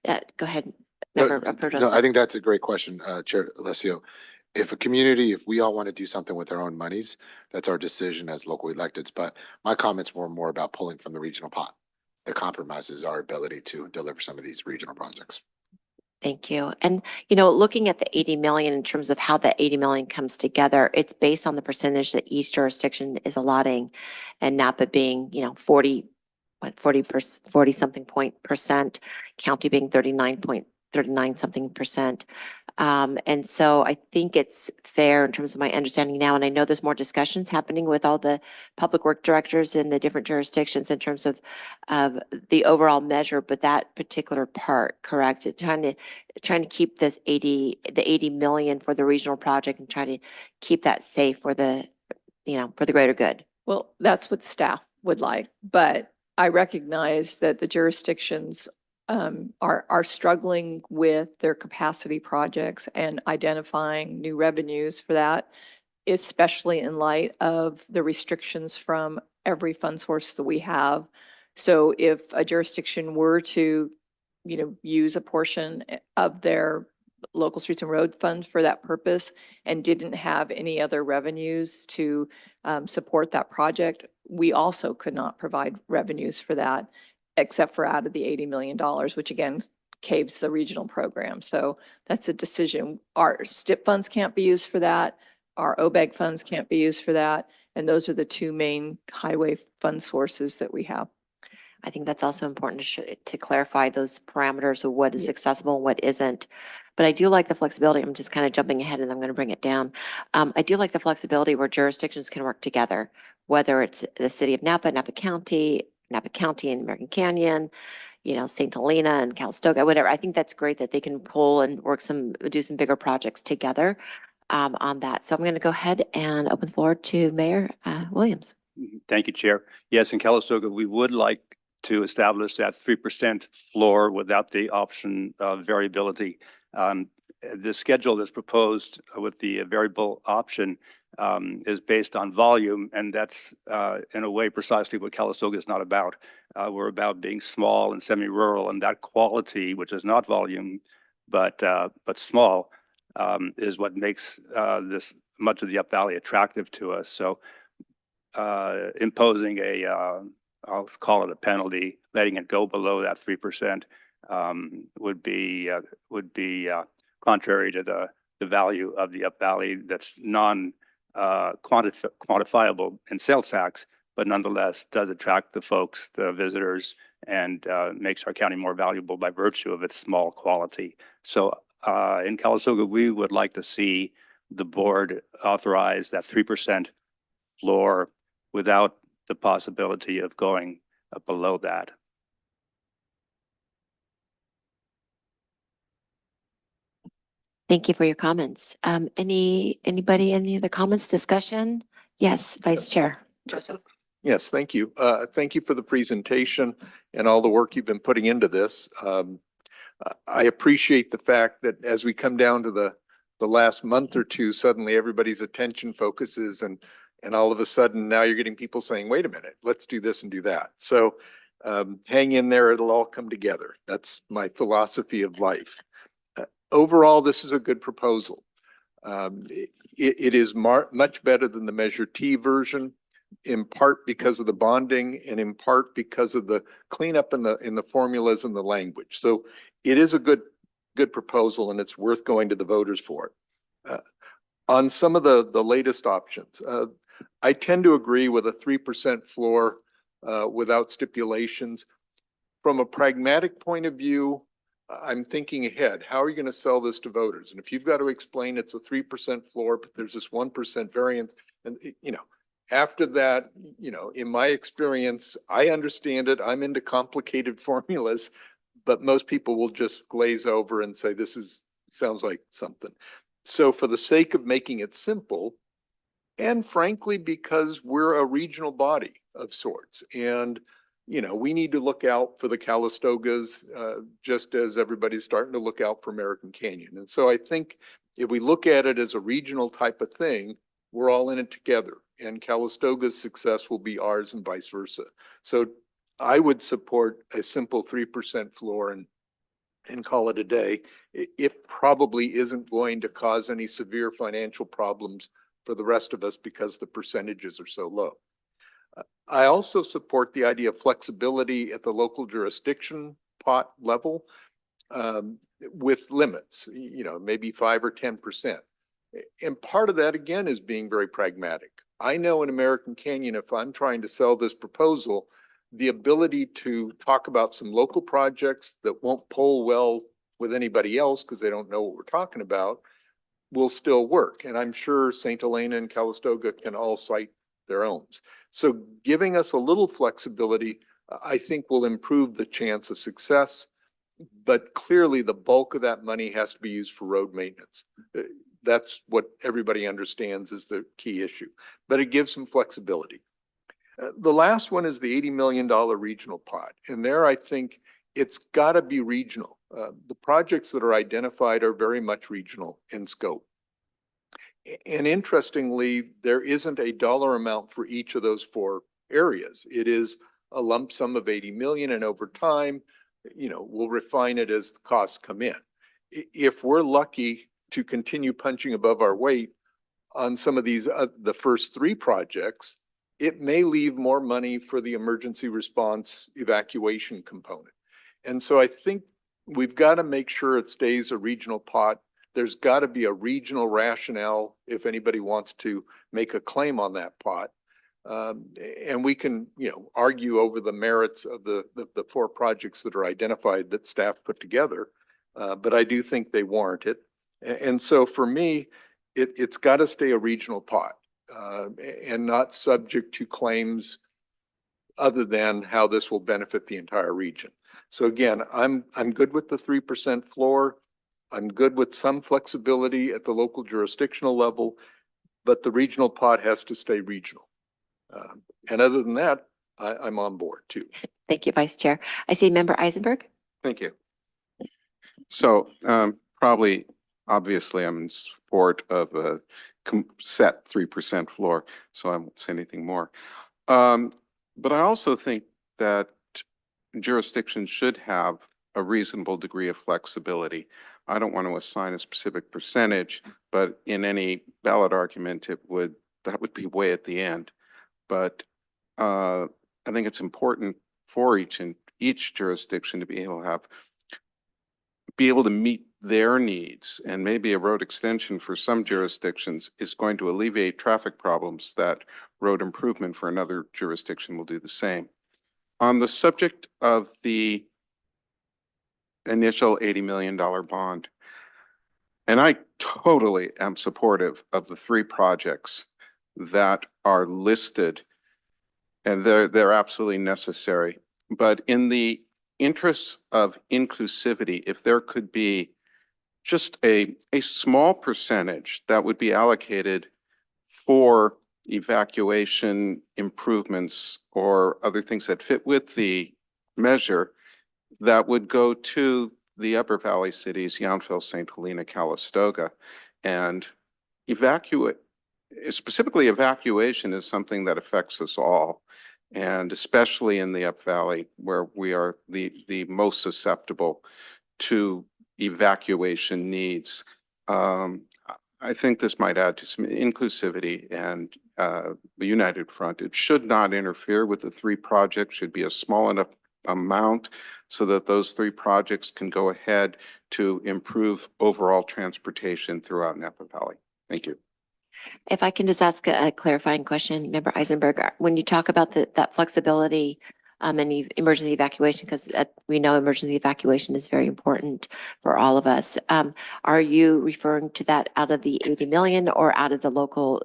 Go ahead. No, Member no, Perdosa. I think that's a great question, Chair Alessio. If a community, if we all want to do something with our own monies, that's our decision as local electeds. But my comments were more about pulling from the regional pot that compromises our ability to deliver some of these regional projects. Thank you. And, you know, looking at the 80 million in terms of how that 80 million comes together, it's based on the percentage that each jurisdiction is allotting, and Napa being, you know, 40 something percent, county being 39 something percent. And so I think it's fair in terms of my understanding now, and I know there's more discussions happening with all the public work directors in the different jurisdictions in terms of the overall measure, but that particular part, correct? Trying to keep the 80 million for the regional project and try to keep that safe for the, you know, for the greater good. Well, that's what staff would like, but I recognize that the jurisdictions are struggling with their capacity projects and identifying new revenues for that, especially in light of the restrictions from every fund source that we have. So if a jurisdiction were to, you know, use a portion of their local streets and road fund for that purpose and didn't have any other revenues to support that project, we also could not provide revenues for that, except for out of the $80 million, which again caves the regional program. So that's a decision. Our STIP funds can't be used for that. Our OBEG funds can't be used for that. And those are the two main highway fund sources that we have. I think that's also important to clarify those parameters of what is Yeah. accessible and what isn't. But I do like the flexibility. I'm just kind of jumping ahead and I'm going to bring it down. I do like the flexibility where jurisdictions can work together, whether it's the city of Napa County and American Canyon, you know, St. Helena and Calistoga, whatever. I think that's great that they can pull and do some bigger projects together on that. So I'm going to go ahead and open the floor to Mayor Williams. Thank you, Chair. Yes, in Calistoga, we would like to establish that 3% floor without the option of variability. The schedule that's proposed with the variable option is based on volume, and that's in a way precisely what Calistoga is not about. We're about being small and semi-rural, and that quality, which is not volume, but small, is what makes this much of the Up Valley attractive to us. So imposing I'll call it a penalty, letting it go below that 3% would be contrary to the value of the Up Valley that's quantifiable in sales tax, but nonetheless does attract the folks, the visitors, and makes our county more valuable by virtue of its small quality. So in Calistoga, we would like to see the board authorize that 3% floor without the possibility of going below that. Thank you for your comments. Anybody, any other comments, discussion? Yes, Vice Chair Joseph. Yes, thank you. Thank you for the presentation and all the work you've been putting into this. I appreciate the fact that as we come down to the last month or two, suddenly everybody's attention focuses and all of a sudden now you're getting people saying, wait a minute, let's do this and do that. So hang in there, it'll all come together. That's my philosophy of life. Overall, this is a good proposal. It is much better than the Measure T version, in part because of the bonding and in part because of the cleanup in the formulas and the language. So it is a good proposal and it's worth going to the voters for it. On some of the latest options, I tend to agree with a 3% floor without stipulations. From a pragmatic point of view, I'm thinking ahead. How are you going to sell this to voters? And if you've got to explain it's a 3% floor, but there's this 1% variance, and after that, in my experience, I understand it. I'm into complicated formulas, but most people will just glaze over and say, sounds like something. So for the sake of making it simple, and frankly, because we're a regional body of sorts, and we need to look out for the Calistogas, just as everybody's starting to look out for American Canyon. And so I think if we look at it as a regional type of thing, we're all in it together, and Calistoga's success will be ours and vice versa. So I would support a simple 3% floor and call it a day. It probably isn't going to cause any severe financial problems for the rest of us because the percentages are so low. I also support the idea of flexibility at the local jurisdiction pot level with limits, maybe 5 or 10%. And part of that, again, is being very pragmatic. I know in American Canyon, if I'm trying to sell this proposal, the ability to talk about some local projects that won't poll well with anybody else because they don't know what we're talking about will still work. And I'm sure St. Helena and Calistoga can all cite their own. So giving us a little flexibility, I think will improve the chance of success. But clearly the bulk of that money has to be used for road maintenance. That's what everybody understands is the key issue, but it gives some flexibility. The last one is the $80 million regional pot. And there, I think it's got to be regional. The projects that are identified are very much regional in scope. And interestingly, there isn't a dollar amount for each of those 4 areas. It is a lump sum of 80 million, and over time, we'll refine it as the costs come in. If we're lucky to continue punching above our weight on some of these, the first 3 projects, it may leave more money for the emergency response evacuation component. And so I think we've got to make sure it stays a regional pot. There's got to be a regional rationale if anybody wants to make a claim on that pot. And we can, argue over the merits of the 4 projects that are identified that staff put together. But I do think they warrant it. And so for me, it's got to stay a regional pot and not subject to claims other than how this will benefit the entire region. So again, I'm good with the 3% floor. I'm good with some flexibility at the local jurisdictional level, but the regional pot has to stay regional. And other than that, I'm on board too. Thank you, Vice Chair. I see Member Eisenberg. Thank you. So obviously, I'm in support of a set 3% floor, so I won't say anything more. But I also think that jurisdictions should have a reasonable degree of flexibility. I don't want to assign a specific percentage, but in any ballot argument, that would be way at the end. But I think it's important for each jurisdiction to be able to meet their needs, and maybe a road extension for some jurisdictions is going to alleviate traffic problems that road improvement for another jurisdiction will do the same. On the subject of the initial $80 million bond, and I totally am supportive of the 3 projects that are listed, and they're absolutely necessary. But in the interests of inclusivity, if there could be just a small percentage that would be allocated for evacuation improvements or other things that fit with the measure, that would go to the Upper Valley cities, Yountville, St. Helena, Calistoga, and specifically evacuation is something that affects us all, and especially in the Up Valley where we are the most susceptible to evacuation needs. I think this might add to some inclusivity and the United Front. It should not interfere with the 3 projects, should be a small enough amount so that those three projects can go ahead to improve overall transportation throughout Napa Valley. Thank you. If I can just ask a clarifying question, Member Eisenberg, when you talk about that flexibility and emergency evacuation, because we know emergency evacuation is very important for all of us. Are you referring to that out of the 80 million or out of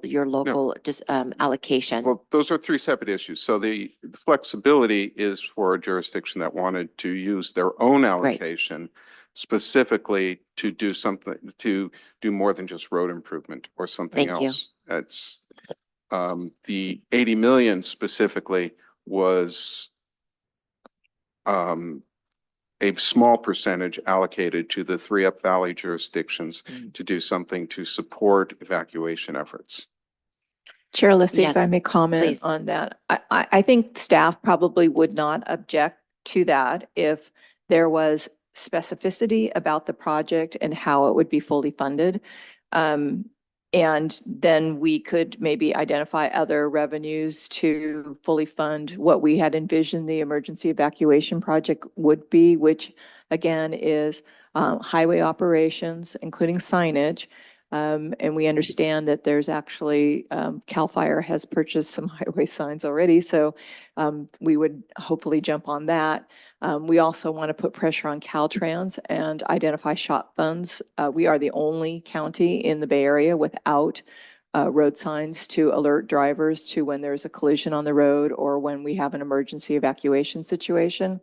your local just allocation? Well, those are three separate issues. So the flexibility is for a jurisdiction that wanted to use their own allocation specifically to do something, to do more than just road improvement or something Thank you. else. That's the 80 million specifically was a small percentage allocated to the three Up Valley jurisdictions to do something to support evacuation efforts. Chair Leslie, if I Yes, may comment please. on that. I think staff probably would not object to that if there was specificity about the project and how it would be fully funded. And then we could maybe identify other revenues to fully fund what we had envisioned the emergency evacuation project would be, which again is highway operations, including signage. And we understand that there's actually, CAL FIRE has purchased some highway signs already, so we would hopefully jump on that. We also want to put pressure on Caltrans and identify shop funds. We are the only county in the Bay Area without road signs to alert drivers to when there's a collision on the road or when we have an emergency evacuation situation.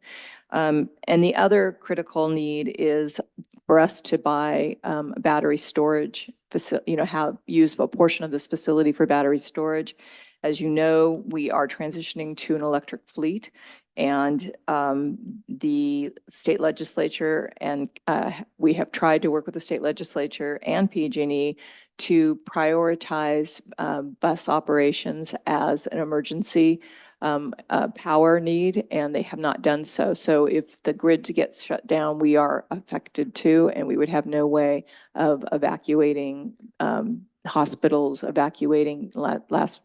And the other critical need is for us to buy battery storage facility, use a portion of this facility for battery storage. As you know, we are transitioning to an electric fleet, and the state legislature and we have tried to work with the state legislature and PG&E to prioritize bus operations as an emergency power need, and they have not done so. So if the grid gets shut down, we are affected too, and we would have no way of evacuating hospitals, evacuating last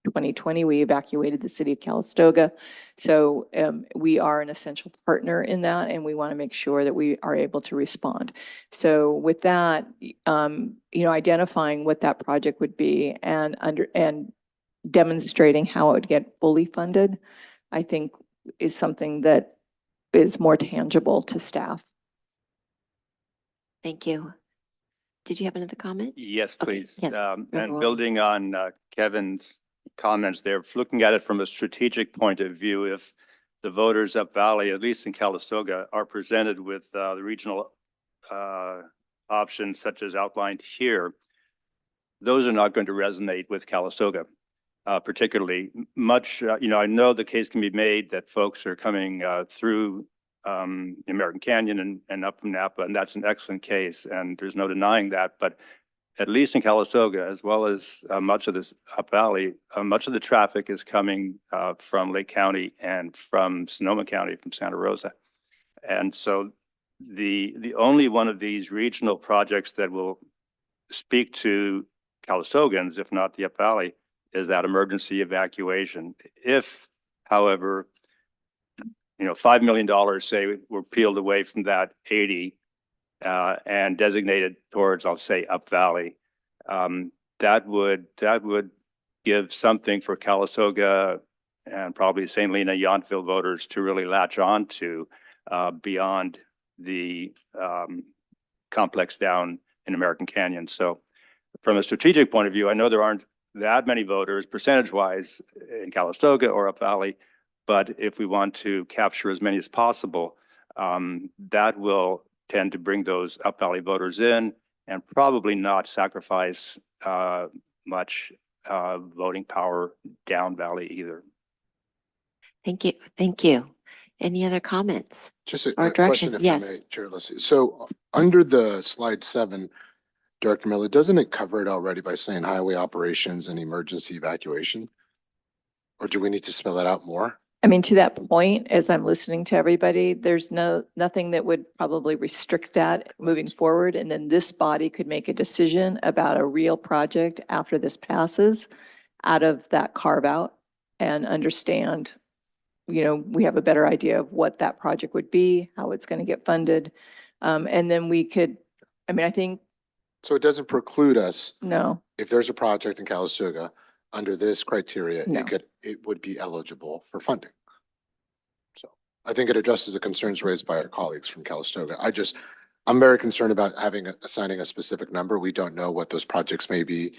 2020, we evacuated the city of Calistoga. So we are an essential partner in that, and we want to make sure that we are able to respond. So with that, identifying what that project would be and demonstrating how it would get fully funded, I think is something that is more tangible to staff. Thank you. Did you have another comment? Yes, Okay, please. yes, And well. building on Kevin's comments there, looking at it from a strategic point of view, if the voters up Valley, at least in Calistoga, are presented with the regional options such as outlined here, those are not going to resonate with Calistoga. Particularly much, I know the case can be made that folks are coming through the American Canyon and up from Napa, and that's an excellent case, and there's no denying that. But at least in Calistoga, as well as much of this Up Valley, much of the traffic is coming from Lake County and from Sonoma County, from Santa Rosa. And so the only one of these regional projects that will speak to Calistogans, if not the Up Valley, is that emergency evacuation. If, however, $5 million, say, were peeled away from that 80 and designated towards, I'll say, Up Valley, that would give something for Calistoga and probably St. Helena, Yountville voters to really latch on to beyond the complex down in American Canyon. So from a strategic point of view, I know there aren't that many voters percentage-wise in Calistoga or Up Valley, but if we want to capture as many as possible, that will tend to bring those Up Valley voters in and probably not sacrifice much voting power down Valley either. Thank you. Thank you. Any other comments? Just Or a direction? question, if I Yes. may, Chair Leslie. So under the slide 7, Director Miller, doesn't it cover it already by saying highway operations and emergency evacuation? Or do we need to spell it out more? I mean, to that point, as I'm listening to everybody, there's nothing that would probably restrict that moving forward. And then this body could make a decision about a real project after this passes out of that carve out and understand, we have a better idea of what that project would be, how it's going to get funded. And then we could, I think, So it doesn't preclude us, no, if there's a project in Calistoga, under this criteria, No. it would be eligible for funding. So I think it addresses the concerns raised by our colleagues from Calistoga. I'm very concerned about assigning a specific number. We don't know what those projects may be.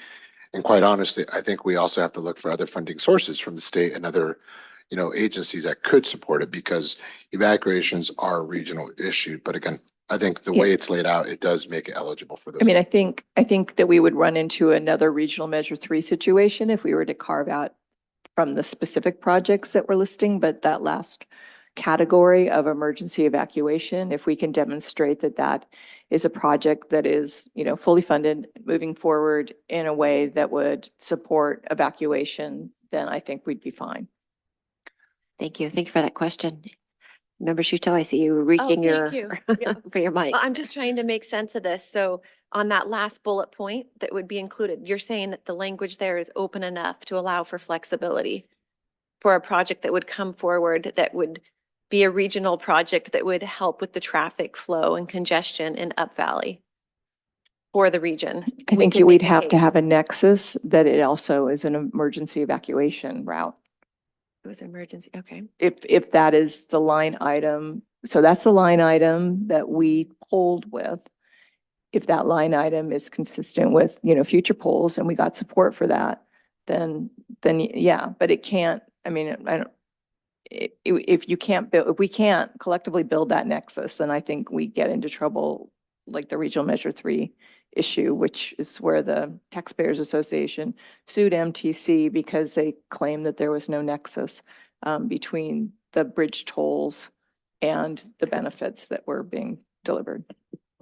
And quite honestly, I think we also have to look for other funding sources from the state and other, agencies that could support it, because evacuations are a regional issue. But again, I think the way it's laid out, it does make it eligible for those. I think that we would run into another regional measure 3 situation if we were to carve out from the specific projects that we're listing, but that last category of emergency evacuation, if we can demonstrate that that is a project that is, fully funded, moving forward in a way that would support evacuation, then I think we'd be fine. Thank you. Thank you for that question. Member Shuto, I see you reaching thank your, you. Yeah. for your mic. I'm just trying to make sense of this. So on that last bullet point that would be included, you're saying that the language there is open enough to allow for flexibility for a project that would come forward, that would be a regional project that would help with the traffic flow and congestion in Up Valley for the region. I We think could we'd make the have to case. have a nexus that it also is an emergency evacuation route. It was emergency, okay. If that is the line item, so that's the line item that we polled with. If that line item is consistent with, future polls and we got support for that, then yeah, but it can't, I don't, if we can't collectively build that nexus, then I think we get into trouble like the regional measure 3 issue, which is where the Taxpayers Association sued MTC because they claimed that there was no nexus between the bridge tolls and the benefits that were being delivered.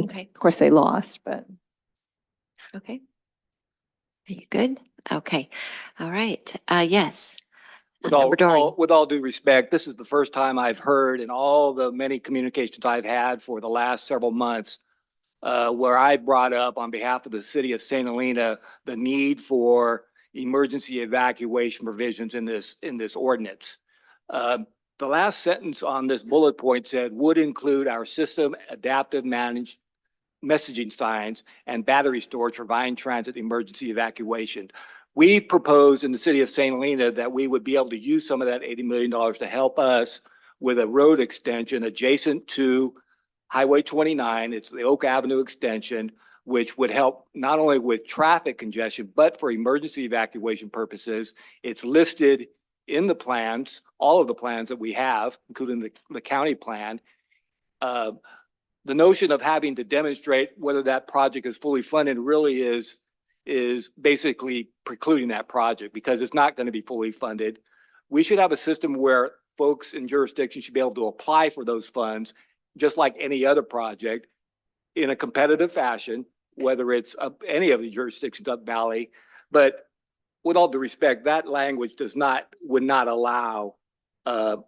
Okay, Of course, they lost, but. okay. Are you good? Okay. All right. Yes. With Member Doring. with all due respect, this is the first time I've heard in all the many communications I've had for the last several months where I brought up on behalf of the city of St. Helena the need for emergency evacuation provisions in this ordinance. The last sentence on this bullet point said would include our system adaptive managed messaging signs and battery storage for Vine Transit emergency evacuation. We've proposed in the city of St. Helena that we would be able to use some of that $80 million to help us with a road extension adjacent to Highway 29. It's the Oak Avenue extension, which would help not only with traffic congestion, but for emergency evacuation purposes. It's listed in the plans, all of the plans that we have, including the county plan. The notion of having to demonstrate whether that project is fully funded really is basically precluding that project because it's not going to be fully funded. We should have a system where folks in jurisdictions should be able to apply for those funds just like any other project in a competitive fashion, whether it's any of the jurisdictions up Valley. But with all due respect, that language would not allow an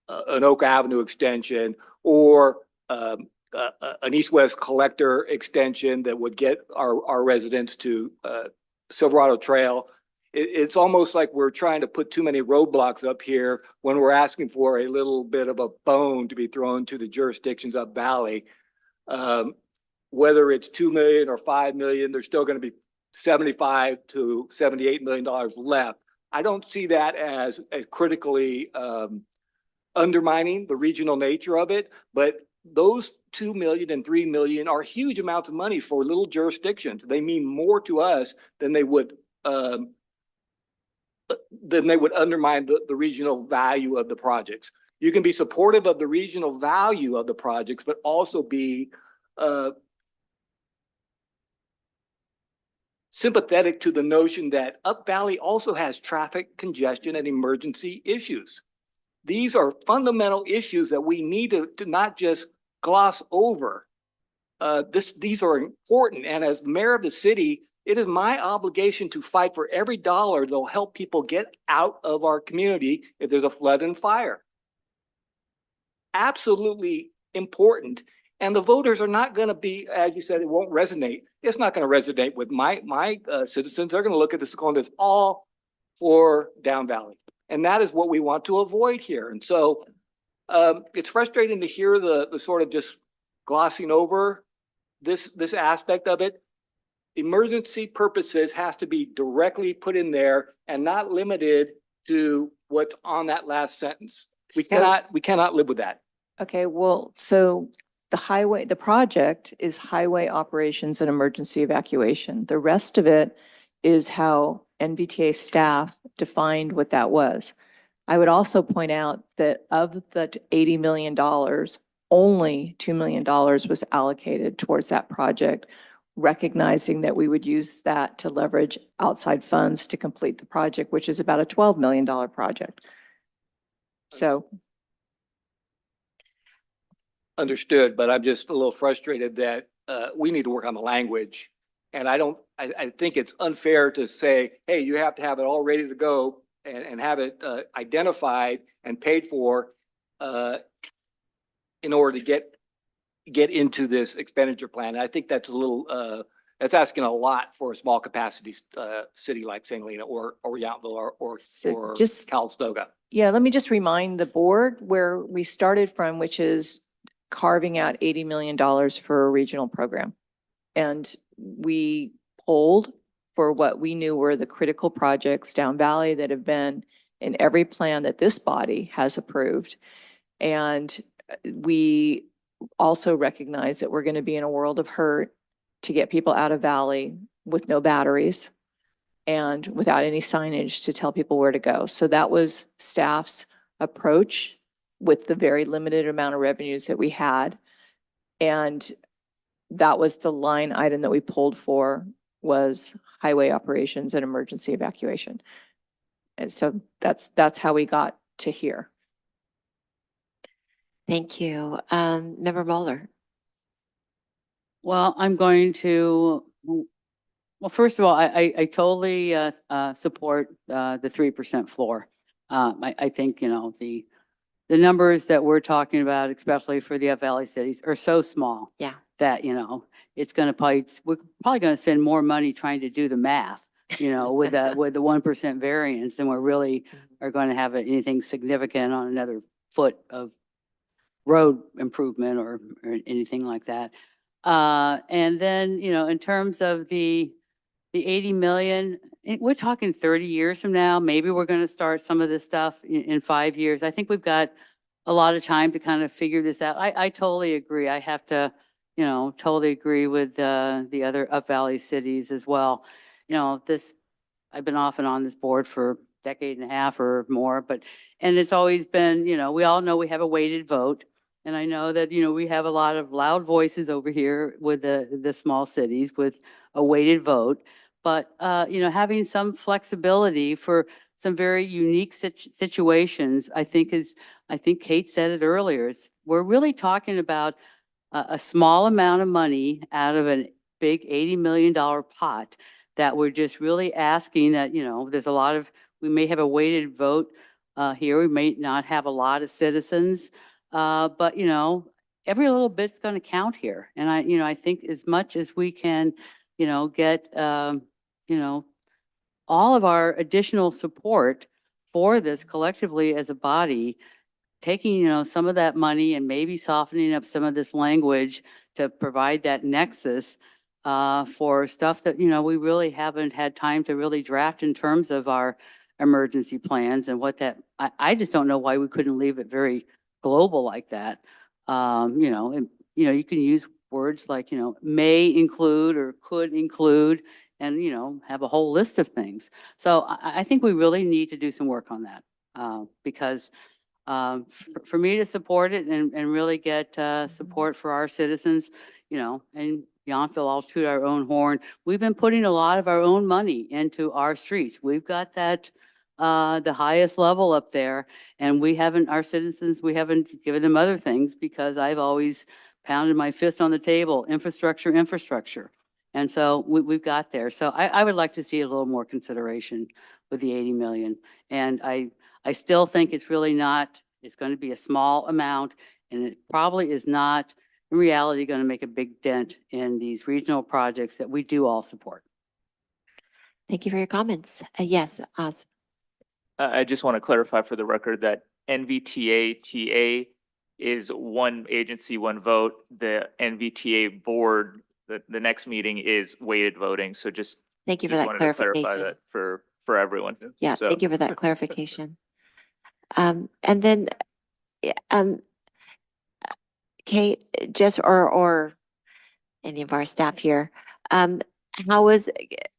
Oak Avenue extension or an east-west collector extension that would get our residents to Silverado Trail. It's almost like we're trying to put too many roadblocks up here when we're asking for a little bit of a bone to be thrown to the jurisdictions up Valley. Whether it's 2 million or 5 million, there's still going to be $75 to $78 million left. I don't see that as critically undermining the regional nature of it, but those 2 million and 3 million are huge amounts of money for little jurisdictions. They mean more to us than they would undermine the regional value of the projects. You can be supportive of the regional value of the projects, but also be sympathetic to the notion that Up Valley also has traffic congestion and emergency issues. These are fundamental issues that we need to not just gloss over. These are important. And as mayor of the city, it is my obligation to fight for every dollar that'll help people get out of our community if there's a flood and fire. Absolutely important. And the voters are not going to be, as you said, it won't resonate. It's not going to resonate with my citizens. They're going to look at this going, it's all for Down Valley. And that is what we want to avoid here. And so it's frustrating to hear the sort of just glossing over this aspect of it. Emergency purposes has to be directly put in there and not limited to what's on that last sentence. We So- cannot live with that. Okay, well, so the project is highway operations and emergency evacuation. The rest of it is how NVTA staff defined what that was. I would also point out that of the $80 million, only $2 million was allocated towards that project, recognizing that we would use that to leverage outside funds to complete the project, which is about a $12 million project. So Understood, but I'm just a little frustrated that we need to work on the language. And I think it's unfair to say, hey, you have to have it all ready to go and have it identified and paid for in order to get into this expenditure plan. And I think that's a little, that's asking a lot for a small capacity city like St. Helena or Yountville or So just- Calistoga. yeah, let me just remind the board where we started from, which is carving out $80 million for a regional program. And we polled for what we knew were the critical projects down valley that have been in every plan that this body has approved. And we also recognize that we're going to be in a world of hurt to get people out of valley with no batteries and without any signage to tell people where to go. So that was staff's approach with the very limited amount of revenues that we had. And that was the line item that we pulled for, was highway operations and emergency evacuation. And so that's how we got to here. Thank you. Member Mueller. Well, I'm going to, well, first of all, I totally support the 3% floor. I think, you know, the numbers that we're talking about, especially for the F Valley cities, are so small. Yeah. That, you know, we're probably going to spend more money trying to do the math, you know, with the 1% variance than we're really are going to have anything significant on another foot of road improvement or anything like that. And then, you know, in terms of the 80 million, we're talking 30 years from now. Maybe we're going to start some of this stuff in 5 years. I think we've got a lot of time to kind of figure this out. I totally agree. I have to, you know, totally agree with the other Up Valley cities as well. You know, I've been off and on this board for a decade and a half or more, and it's always been, you know, we all know we have a weighted vote. And I know that, you know, we have a lot of loud voices over here with the small cities with a weighted vote. But, you know, having some flexibility for some very unique situations, I think Kate said it earlier. We're really talking about a small amount of money out of a big $80 million pot that we're just really asking that, you know, we may have a weighted vote here. We may not have a lot of citizens. But, you know, every little bit's going to count here. And I think as much as we can, you know, get, you know, all of our additional support for this collectively as a body, taking, you know, some of that money and maybe softening up some of this language to provide that nexus for stuff that, you know, we really haven't had time to really draft in terms of our emergency plans and what that, I just don't know why we couldn't leave it very global like that. You know, and, you know, you can use words like, you know, may include or could include and, you know, have a whole list of things. So I think we really need to do some work on that because for me to support it and really get support for our citizens, you know, and Yountville, I'll toot our own horn. We've been putting a lot of our own money into our streets. We've got that the highest level up there. And our citizens, we haven't given them other things because I've always pounded my fist on the table, infrastructure. And so we've got there. So I would like to see a little more consideration with the 80 million. And I still think it's really not, it's going to be a small amount and it probably is not in reality going to make a big dent in these regional projects that we do all support. Thank you for your comments. Yes, Oz. I just want to clarify for the record that NVTA-TA is one agency, one vote. The NVTA board, the next meeting is weighted voting. So just Thank you for just that wanted to clarify clarification. that for everyone. Yeah, So- thank you for that clarification. And then, um, Kate, just, or any of our staff here,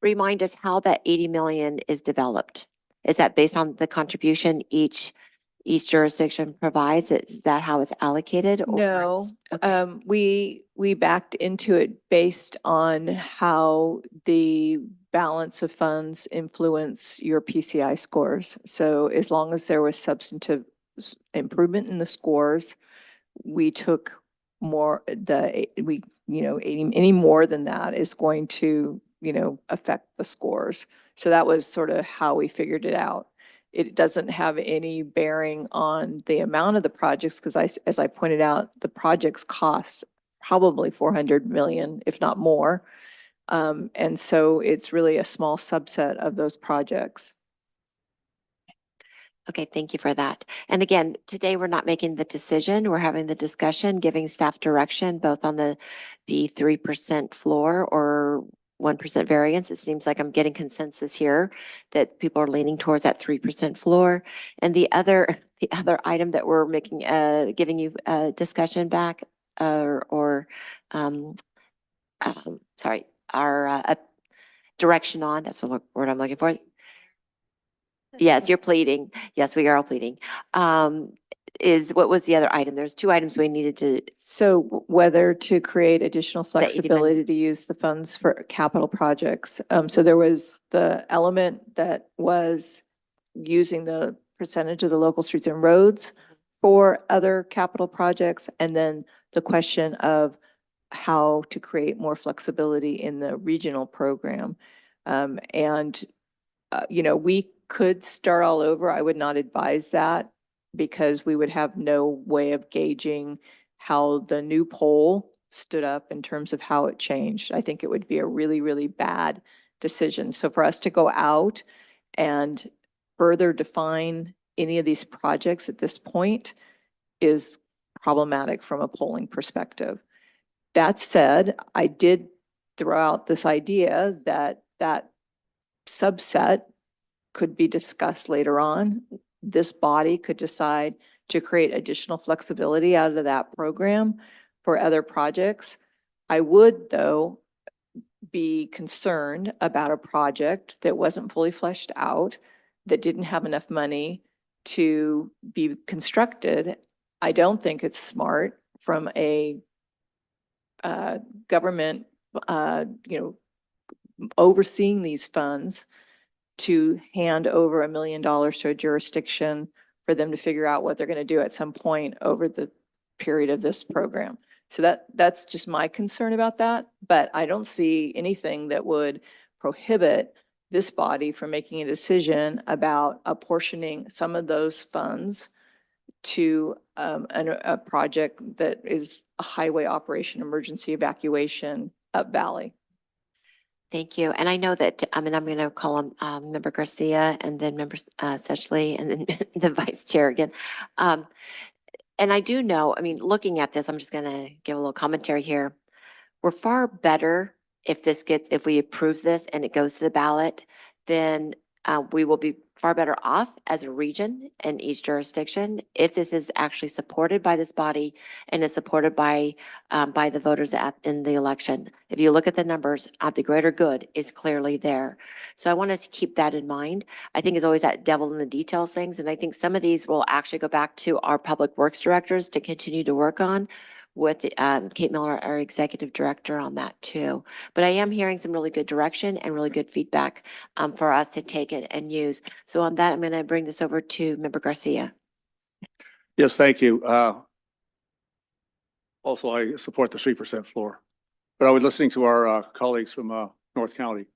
remind us how that 80 million is developed? Is that based on the contribution each jurisdiction provides? Is that how it's allocated? or No, it's- okay. we backed into it based on how the balance of funds influence your PCI scores. So as long as there was substantive improvement in the scores, we took more, any more than that is going to, affect the scores. So that was sort of how we figured it out. It doesn't have any bearing on the amount of the projects, because as I pointed out, the projects cost probably 400 million, if not more. And so it's really a small subset of those projects. Okay, thank you for that. And again, today we're not making the decision. We're having the discussion, giving staff direction, both on the 3% floor or 1% variance. It seems like I'm getting consensus here that people are leaning towards that 3% floor. And the other item that we're making, giving you discussion back, sorry, our direction on, that's the word I'm looking for. Yes, you're pleading. Yes, we are all pleading. What was the other item? There's two items we needed to, So whether to create additional 80 million. flexibility to use the funds for capital projects. So there was the element that was using the percentage of the local streets and roads for other capital projects, and then the question of how to create more flexibility in the regional program. We could start all over. I would not advise that, because we would have no way of gauging how the new poll stood up in terms of how it changed. I think it would be a really, really bad decision. So for us to go out and further define any of these projects at this point is problematic from a polling perspective. That said, I did throw out this idea that that subset could be discussed later on. This body could decide to create additional flexibility out of that program for other projects. I would, though, be concerned about a project that wasn't fully fleshed out, that didn't have enough money to be constructed. I don't think it's smart from a government, overseeing these funds to hand over $1 million to a jurisdiction for them to figure out what they're going to do at some point over the period of this program. So that's just my concern about that. But I don't see anything that would prohibit this body from making a decision about apportioning some of those funds to a project that is a highway operation emergency evacuation up Valley. thank you. And I know that, I'm going to call on Member Garcia and then Member Sechley and then the Vice Chair again. And I do know, looking at this, I'm just going to give a little commentary here. We're far better if we approve this and it goes to the ballot, then we will be far better off as a region in each jurisdiction if this is actually supported by this body and is supported by the voters in the election. If you look at the numbers, the greater good is clearly there. So I want us to keep that in mind. I think it's always that devil in the details things. And I think some of these will actually go back to our public works directors to continue to work on, with Kate Miller, our executive director, on that too. But I am hearing some really good direction and really good feedback for us to take it and use. So on that, I'm going to bring this over to Member Garcia. Yes, thank you. Also, I support the 3% floor, but I was listening to our colleagues from North County.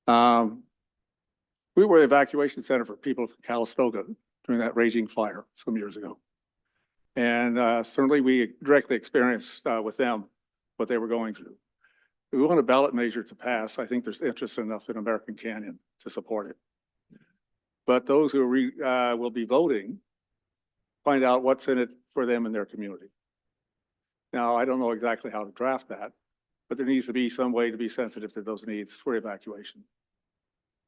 We were an evacuation center for people from Calistoga during that raging fire some years ago. And certainly we directly experienced with them what they were going through. If we want a ballot measure to pass, I think there's interest enough in American Canyon to support it. But those who will be voting find out what's in it for them and their community. Now, I don't know exactly how to draft that, but there needs to be some way to be sensitive to those needs for evacuation.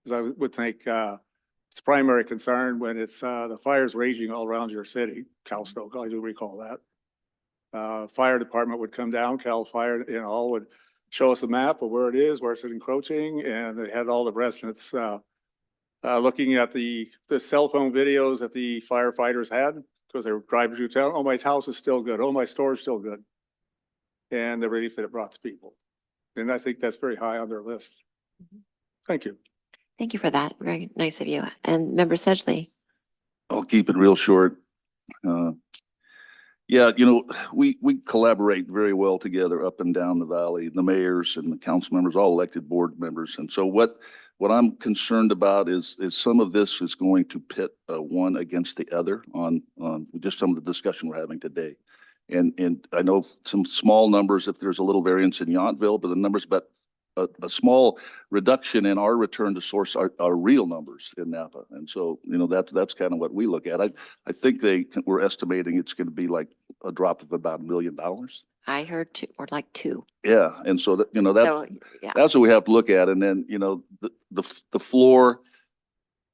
Because I would think it's a primary concern when it's the fires raging all around your city, Calistoga, I do recall that. Fire department would come down, Cal Fire, would show us a map of where it is, where it's encroaching, and they had all the residents looking at the cell phone videos that the firefighters had because they were driving through town. Oh, my house is still good. Oh, my store is still good. And the relief that it brought to people. And I think that's very high on their list. Thank you. Thank you for that. Very nice of you. And Member Sedgley. I'll keep it real short. Yeah, we collaborate very well together up and down the valley, the mayors and the council members, all elected board members. And so what I'm concerned about is some of this is going to pit one against the other on just some of the discussion we're having today. And I know some small numbers if there's a little variance in Yountville, but the numbers, but a small reduction in our return to source are real numbers in Napa. And so, that's kind of what we look at. I think we're estimating it's going to be like a drop of about $1 million. I heard two, or like two. Yeah. And so that, So, yeah. that's what we have to look at. And then, the floor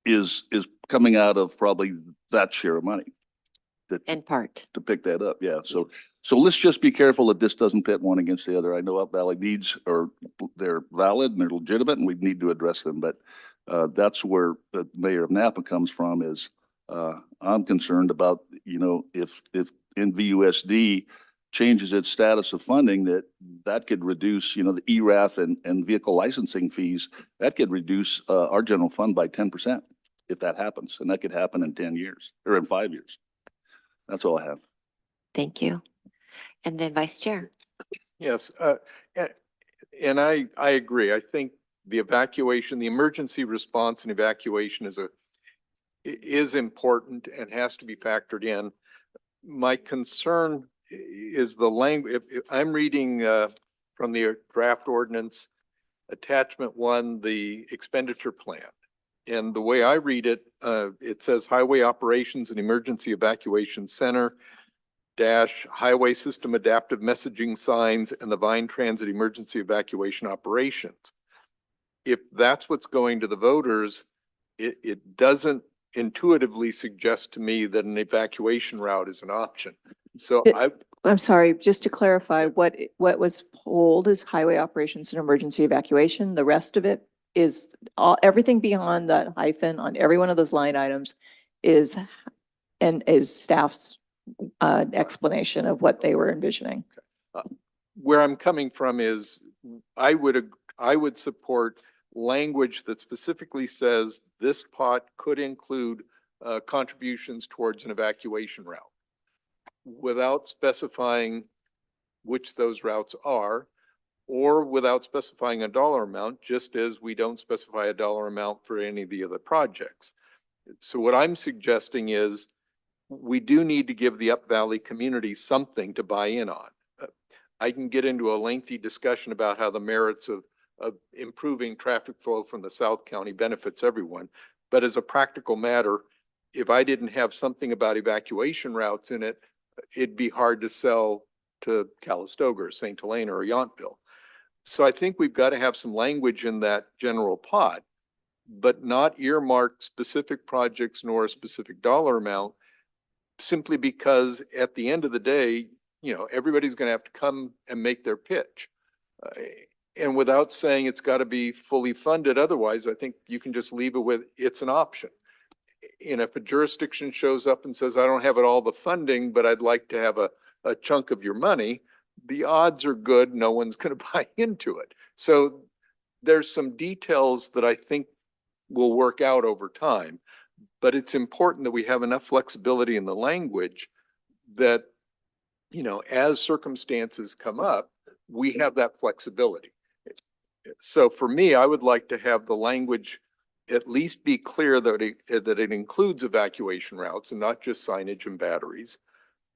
is coming out of probably that share of money. In part. To pick that up. Yeah. So let's just be careful that this doesn't pit one against the other. I know Up Valley needs they're valid and they're legitimate and we need to address them. But that's where the mayor of Napa comes from is I'm concerned about, if NVUSD changes its status of funding, that could reduce, the ERAF and vehicle licensing fees, that could reduce our general fund by 10% if that happens. And that could happen in 10 years or in 5 years. That's all I have. Thank you. And then Vice Chair. Yes, and I agree. I think the emergency response and evacuation is important and has to be factored in. My concern is the language. If I'm reading from the draft ordinance, attachment 1, the expenditure plan. And the way I read it, it says Highway Operations and Emergency Evacuation Center dash Highway System Adaptive Messaging Signs and the Vine Transit Emergency Evacuation Operations. If that's what's going to the voters, it doesn't intuitively suggest to me that an evacuation route is an option. So I'm sorry, just to clarify, what was pulled is highway operations and emergency evacuation. The rest of it is everything beyond that hyphen on every one of those line items is staff's explanation of what they were envisioning. Where I'm coming from is I would support language that specifically says this pot could include contributions towards an evacuation route without specifying which those routes are, or without specifying a dollar amount, just as we don't specify a dollar amount for any of the other projects. So what I'm suggesting is we do need to give the Up Valley community something to buy in on. I can get into a lengthy discussion about how the merits of improving traffic flow from the South County benefits everyone. But as a practical matter, if I didn't have something about evacuation routes in it, it'd be hard to sell to Calistoga or St. Helena or Yountville. So I think we've got to have some language in that general pot, but not earmark specific projects nor a specific dollar amount, simply because at the end of the day, everybody's going to have to come and make their pitch. And without saying it's got to be fully funded, otherwise, I think you can just leave it with it's an option. And if a jurisdiction shows up and says, I don't have all the funding, but I'd like to have a chunk of your money, the odds are good no one's going to buy into it. So there's some details that I think will work out over time, but it's important that we have enough flexibility in the language that, as circumstances come up, we have that flexibility. So for me, I would like to have the language at least be clear that it includes evacuation routes and not just signage and batteries,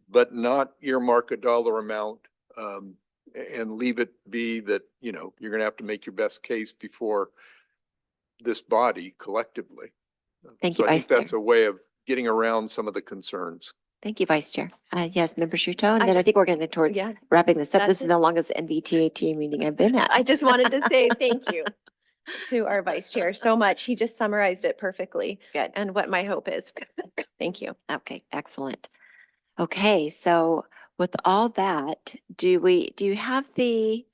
but not earmark a dollar amount and leave it be that, you're going to have to make your best case before this body collectively. Thank So you, I Vice think that's Chair. a way of getting around some of the concerns. Thank you, Vice Chair. Yes, Member Shuto, and I then I just- think we're getting towards Yeah, wrapping this up. That's This is it. the longest NVTA-TA meeting I've been at. I just wanted to say thank you to our vice chair so much. He just summarized it perfectly Good. and what my hope is. Thank you. Okay, excellent. Okay, so with all that, do you have the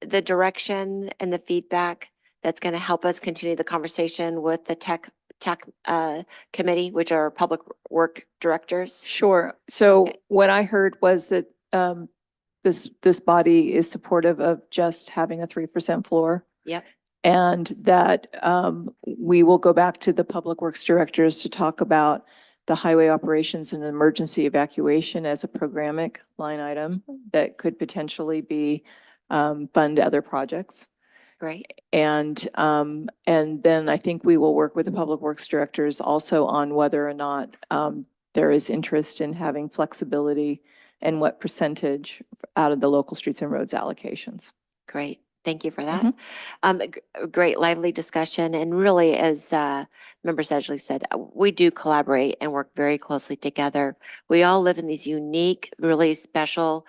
direction and the feedback that's going to help us continue the conversation with the tech committee, which are public work directors? Sure. So Okay. what I heard was that this body is supportive of just having a 3% floor. Yep. And that we will go back to the public works directors to talk about the highway operations and emergency evacuation as a programmatic line item that could potentially be fund other projects. Great. And then I think we will work with the public works directors also on whether or not there is interest in having flexibility and what percentage out of the local streets and roads allocations. Great. Thank you for that. A great lively discussion. And really, as Member Sedgley said, we do collaborate and work very closely together. We all live in these unique, really special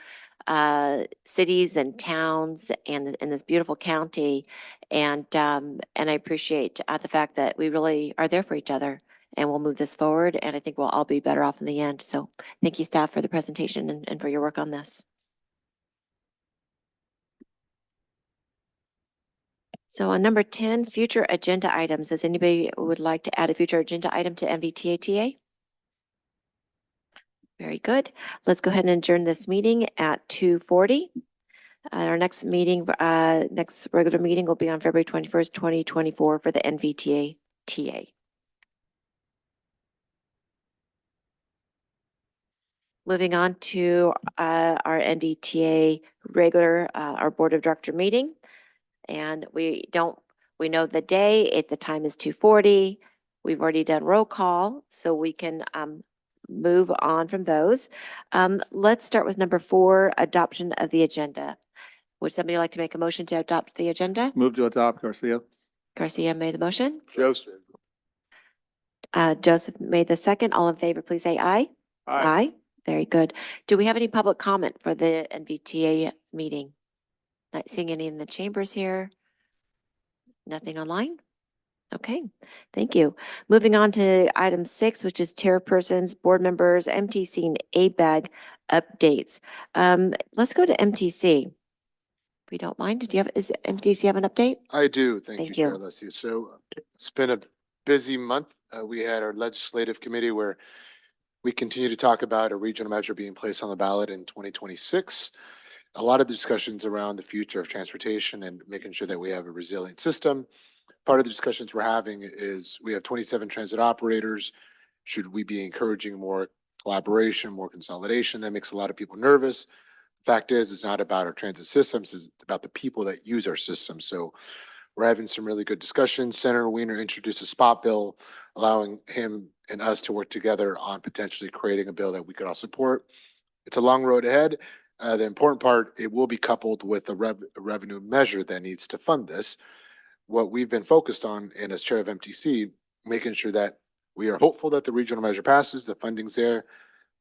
cities and towns and in this beautiful county. And I appreciate the fact that we really are there for each other and we'll move this forward. And I think we'll all be better off in the end. So thank you, staff, for the presentation and for your work on this. So on number 10, future agenda items. Does anybody would like to add a future agenda item to NVTA-TA? Very good. Let's go ahead and adjourn this meeting at 2:40. Our next meeting, next regular meeting will be on February 21st, 2024 for the NVTA-TA. Moving on to our NVTA regular, our Board of Director meeting. And we know the day, the time is 2:40. We've already done roll call, so we can move on from those. Let's start with number 4, adoption of the agenda. Would somebody like to make a motion to adopt the agenda? Move to adopt, Garcia. Garcia made the motion. Joseph? Joseph made the second. All in favor, please say aye. Aye. Very good. Do we have any public comment for the NVTA meeting? Not seeing any in the chambers here. Nothing online? Okay, thank you. Moving on to item 6, which is chairpersons, board members, MTC and ABAG updates. Let's go to MTC. If we don't mind, does MTC have an update? I do. Thank Thank you, you. Chair Alessio. So it's been a busy month. We had our legislative committee where we continue to talk about a regional measure being placed on the ballot in 2026. A lot of discussions around the future of transportation and making sure that we have a resilient system. Part of the discussions we're having is we have 27 transit operators. Should we be encouraging more collaboration, more consolidation? That makes a lot of people nervous. Fact is, it's not about our transit systems, it's about the people that use our systems. So we're having some really good discussions. Senator Wiener introduced a spot bill, allowing him and us to work together on potentially creating a bill that we could all support. It's a long road ahead. The important part, it will be coupled with a revenue measure that needs to fund this. What we've been focused on, and as chair of MTC, making sure that we are hopeful that the regional measure passes, the funding's there,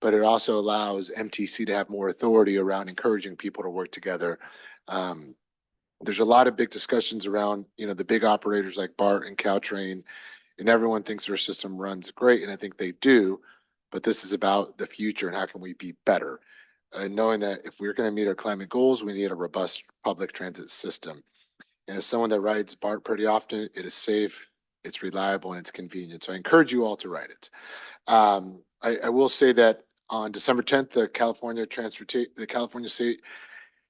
but it also allows MTC to have more authority around encouraging people to work together. There's a lot of big discussions around, the big operators like BART and Caltrain, and everyone thinks their system runs great, and I think they do, but this is about the future and how can we be better. And knowing that if we're going to meet our climate goals, we need a robust public transit system. And as someone that rides BART pretty often, it is safe, it's reliable, and it's convenient. So I encourage you all to ride it. I will say that on December 10th, the California State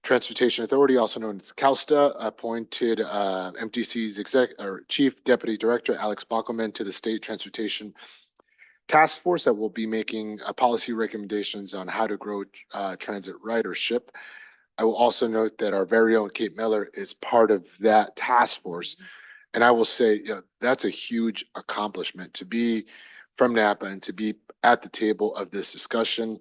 Transportation Authority, also known as CalSTA, appointed MTC's Chief Deputy Director Alex Bockelman to the State Transportation Task Force that will be making policy recommendations on how to grow transit ridership. I will also note that our very own Kate Miller is part of that task force. And I will say, that's a huge accomplishment to be from Napa and to be at the table of this discussion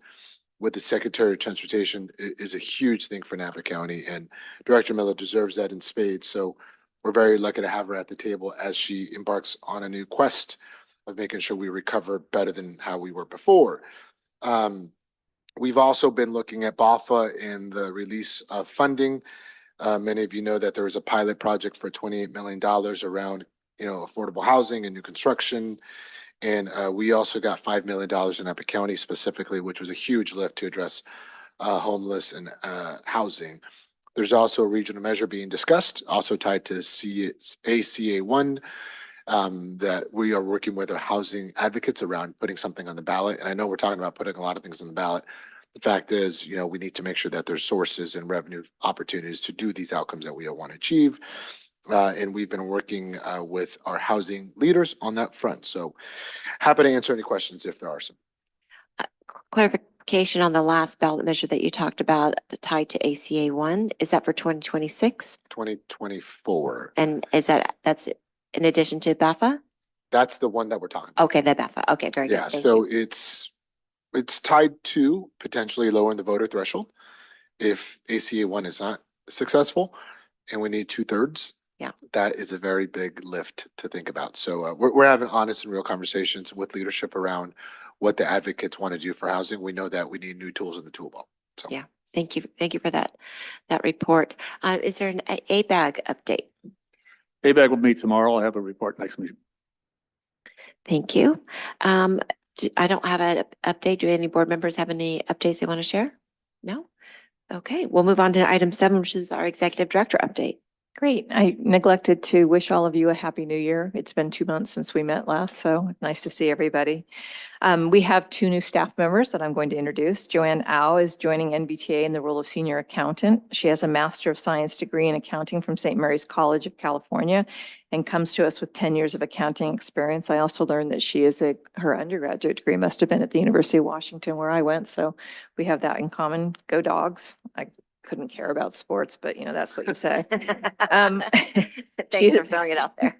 with the Secretary of Transportation is a huge thing for Napa County, and Director Miller deserves that in spades. So we're very lucky to have her at the table as she embarks on a new quest of making sure we recover better than how we were before. We've also been looking at BAFA and the release of funding. Many of you know that there was a pilot project for $28 million around, affordable housing and new construction. And we also got $5 million in Epic County specifically, which was a huge lift to address homeless and housing. There's also a regional measure being discussed, also tied to ACA1, that we are working with our housing advocates around putting something on the ballot. And I know we're talking about putting a lot of things on the ballot. The fact is, we need to make sure that there's sources and revenue opportunities to do these outcomes that we all want to achieve. And we've been working with our housing leaders on that front. So happy to answer any questions if there are some. Clarification on the last ballot measure that you talked about, the tied to ACA1, is that for 2026? 2024. And that's in addition to BAFA? That's the one that we're talking about. Okay, the BAFA. Okay, very good. Yeah, Thank so you. it's tied to potentially lowering the voter threshold if ACA1 is not successful and we need 2/3. Yeah. That is a very big lift to think about. So we're having honest and real conversations with leadership around what the advocates want to do for housing. We know that we need new tools in the toolbox. So Yeah. Thank you. Thank you for that report. Is there an ABAG update? ABAG will meet tomorrow. I'll have a report next meeting. Thank you. I don't have an update. Do any board members have any updates they want to share? No? Okay, we'll move on to item 7, which is our executive director update. Great. I neglected to wish all of you a happy new year. It's been 2 months since we met last, so nice to see everybody. We have 2 new staff members that I'm going to introduce. Joanne Au is joining NVTA in the role of senior accountant. She has a Master of Science degree in accounting from St. Mary's College of California and comes to us with 10 years of accounting experience. I also learned that her undergraduate degree must have been at the University of Washington where I went, so we have that in common. Go Dogs. I couldn't care about sports, but that's what you say. Thanks for throwing it out there.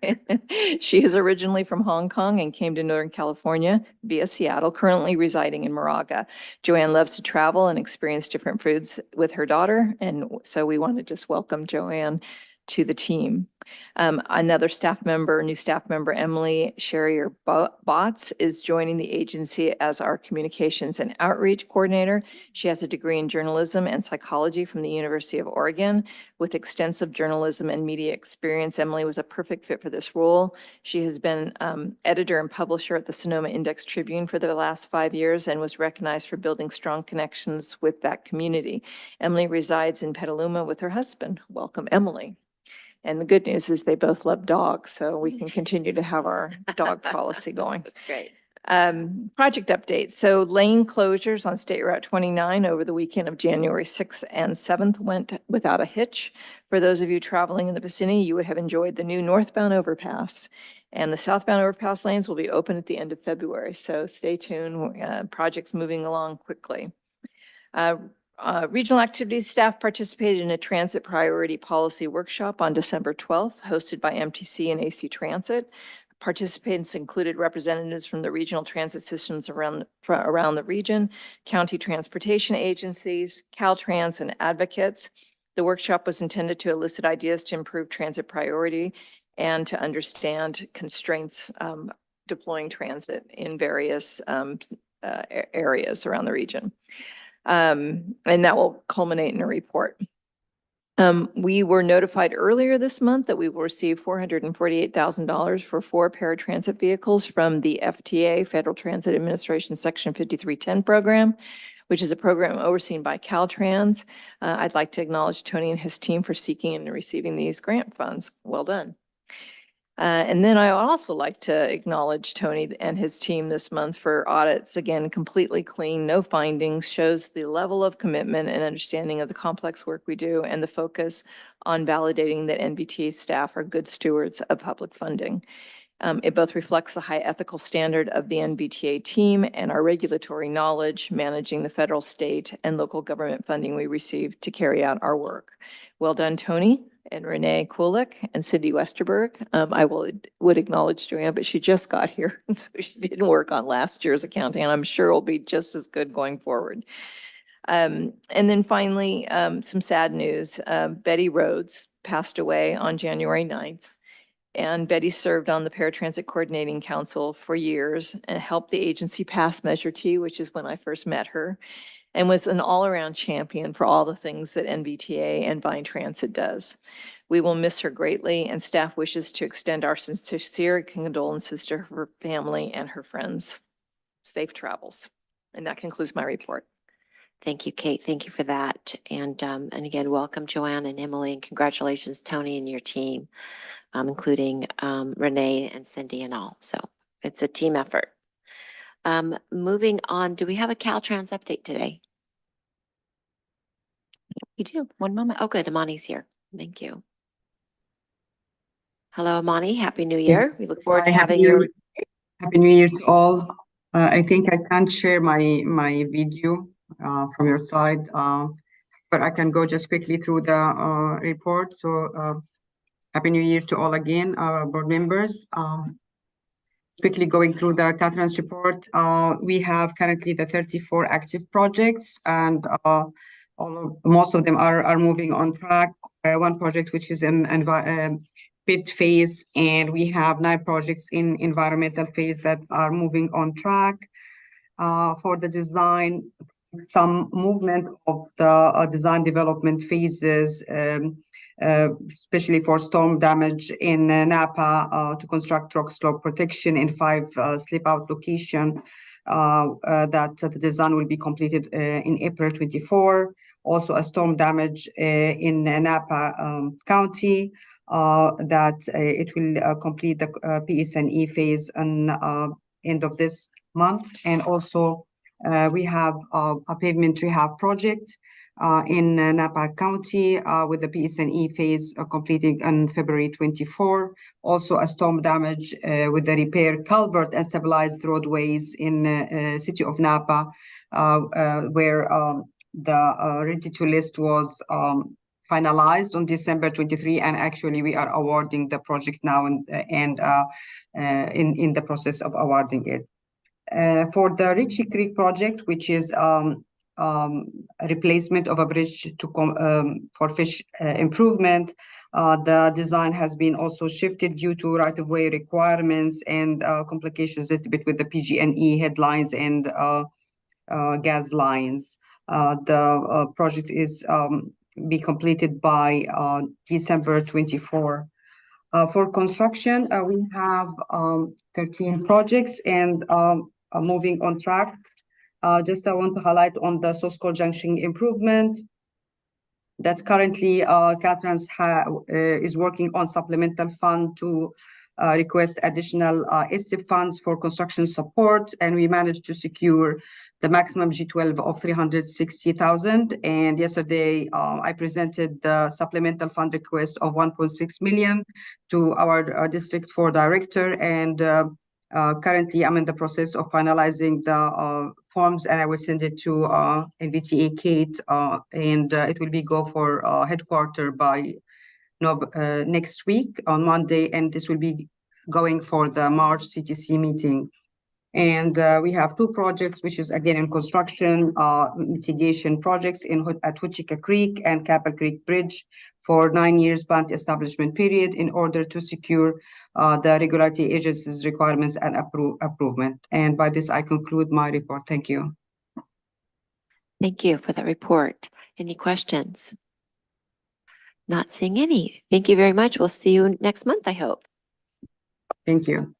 She is originally from Hong Kong and came to Northern California via Seattle, currently residing in Moraga. Joanne loves to travel and experience different foods with her daughter, and so we want to just welcome Joanne to the team. Another new staff member, Emily Sherrier Botts, is joining the agency as our communications and outreach coordinator. She has a degree in journalism and psychology from the University of Oregon. With extensive journalism and media experience, Emily was a perfect fit for this role. She has been editor and publisher at the Sonoma Index Tribune for the last 5 years and was recognized for building strong connections with that community. Emily resides in Petaluma with her husband. Welcome, Emily. And the good news is they both love dogs, so we can continue to have our dog policy going. That's great. Project update. So lane closures on State Route 29 over the weekend of January 6th and 7th went without a hitch. For those of you traveling in the vicinity, you would have enjoyed the new northbound overpass. And the southbound overpass lanes will be open at the end of February. So stay tuned. Project's moving along quickly. Regional activities staff participated in a transit priority policy workshop on December 12th, hosted by MTC and AC Transit. Participants included representatives from the regional transit systems around the region, county transportation agencies, Caltrans, and advocates. The workshop was intended to elicit ideas to improve transit priority and to understand constraints deploying transit in various areas around the region. And that will culminate in a report. We were notified earlier this month that we will receive $448,000 for 4 paratransit vehicles from the FTA, Federal Transit Administration Section 5310 program, which is a program overseen by Caltrans. I'd like to acknowledge Tony and his team for seeking and receiving these grant funds. Well done. And then I would also like to acknowledge Tony and his team this month for audits. Again, completely clean, no findings, shows the level of commitment and understanding of the complex work we do and the focus on validating that NVTA staff are good stewards of public funding. It both reflects the high ethical standard of the NVTA team and our regulatory knowledge managing the federal, state, and local government funding we receive to carry out our work. Well done, Tony and Renee Kulik and Cindy Westerberg. I would acknowledge Joanne, but she just got here, and so she didn't work on last year's accounting, and I'm sure will be just as good going forward. And then finally, some sad news. Betty Rhodes passed away on January 9th. And Betty served on the Paratransit Coordinating Council for years and helped the agency pass Measure T, which is when I first met her, and was an all-around champion for all the things that NVTA and Vine Transit does. We will miss her greatly, and staff wishes to extend our sincere condolences to her family and her friends. Safe travels. And that concludes my report. Thank you, Kate. Thank you for that. And again, welcome Joanne and Emily, and congratulations, Tony and your team, including Renee and Cindy and all. So it's a team effort. Moving on, do we have a Caltrans update today? We do. One moment. Oh, good. Amani's here. Thank you. Hello, Amani. Happy New Year. Yes. We look forward Hi, to having you. Happy New Year to all. I think I can't share my video from your side, but I can go just quickly through the report. So Happy New Year to all again, board members. Quickly going through the Caltrans report, we have currently the 34 active projects, and most of them are moving on track. One project which is in bid phase, and we have 9 projects in environmental phase that are moving on track. For the design, some movement of the design development phases, especially for storm damage in Napa, to construct rock slope protection in 5 slip out location, that the design will be completed in April 24. Also a storm damage in Napa County, that it will complete the PSNE phase on end of this month. And also we have a pavement rehab project in Napa County with the PSNE phase completing on February 24. Also a storm damage with the repair culvert and stabilized roadways in city of Napa, where the ready to list was finalized on December 23, and actually we are awarding the project now and in the process of awarding it. For the Ritchie Creek project, which is a replacement of a bridge for fish improvement, the design has been also shifted due to right-of-way requirements and complications a little bit with the PG&E headlines and gas lines. The project is be completed by December 24. For construction, we have 13 projects and moving on track. Just I want to highlight on the Sosco Junction improvement that currently Caltrans is working on supplemental fund to request additional STIP funds for construction support, and we managed to secure the maximum G12 of 360,000. And yesterday I presented the supplemental fund request of 1.6 million to our district 4 director, and currently I'm in the process of finalizing the forms, and I will send it to NVTA Kate, and it will be go for headquarter by next week on Monday, and this will be going for the March CTC meeting. And we have 2 projects, which is again in construction, mitigation projects at Wichita Creek and Capel Creek Bridge for 9 years plant establishment period in order to secure the regulatory agencies requirements and approvement. And by this, I conclude my report. Thank you. Thank you for that report. Any questions? Not seeing any. Thank you very much. We'll see you next month, I hope. Thank you.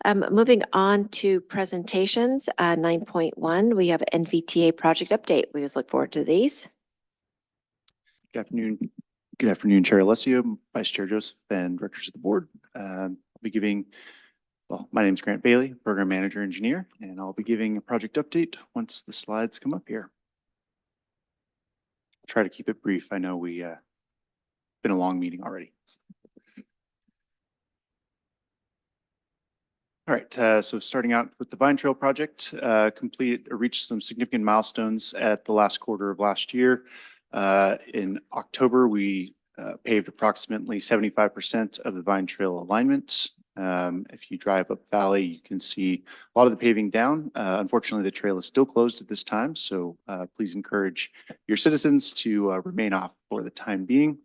Moving on to presentations, 9.1, we have NVTA project update. We always look forward to these. Good afternoon. Good afternoon, Chair Alessio, Vice Chair Joseph, and directors of the board. I'll be giving, well, my name is Grant Bailey, Program Manager Engineer, and I'll be giving a project update once the slides come up here. I'll try to keep it brief. I know we been a long meeting already. All right, so starting out with the Vine Trail project, reached some significant milestones at the last quarter of last year. In October, we paved approximately 75% of the Vine Trail alignment. If you drive up Valley, you can see a lot of the paving down. Unfortunately, the trail is still closed at this time, so please encourage your citizens to remain off for the time being.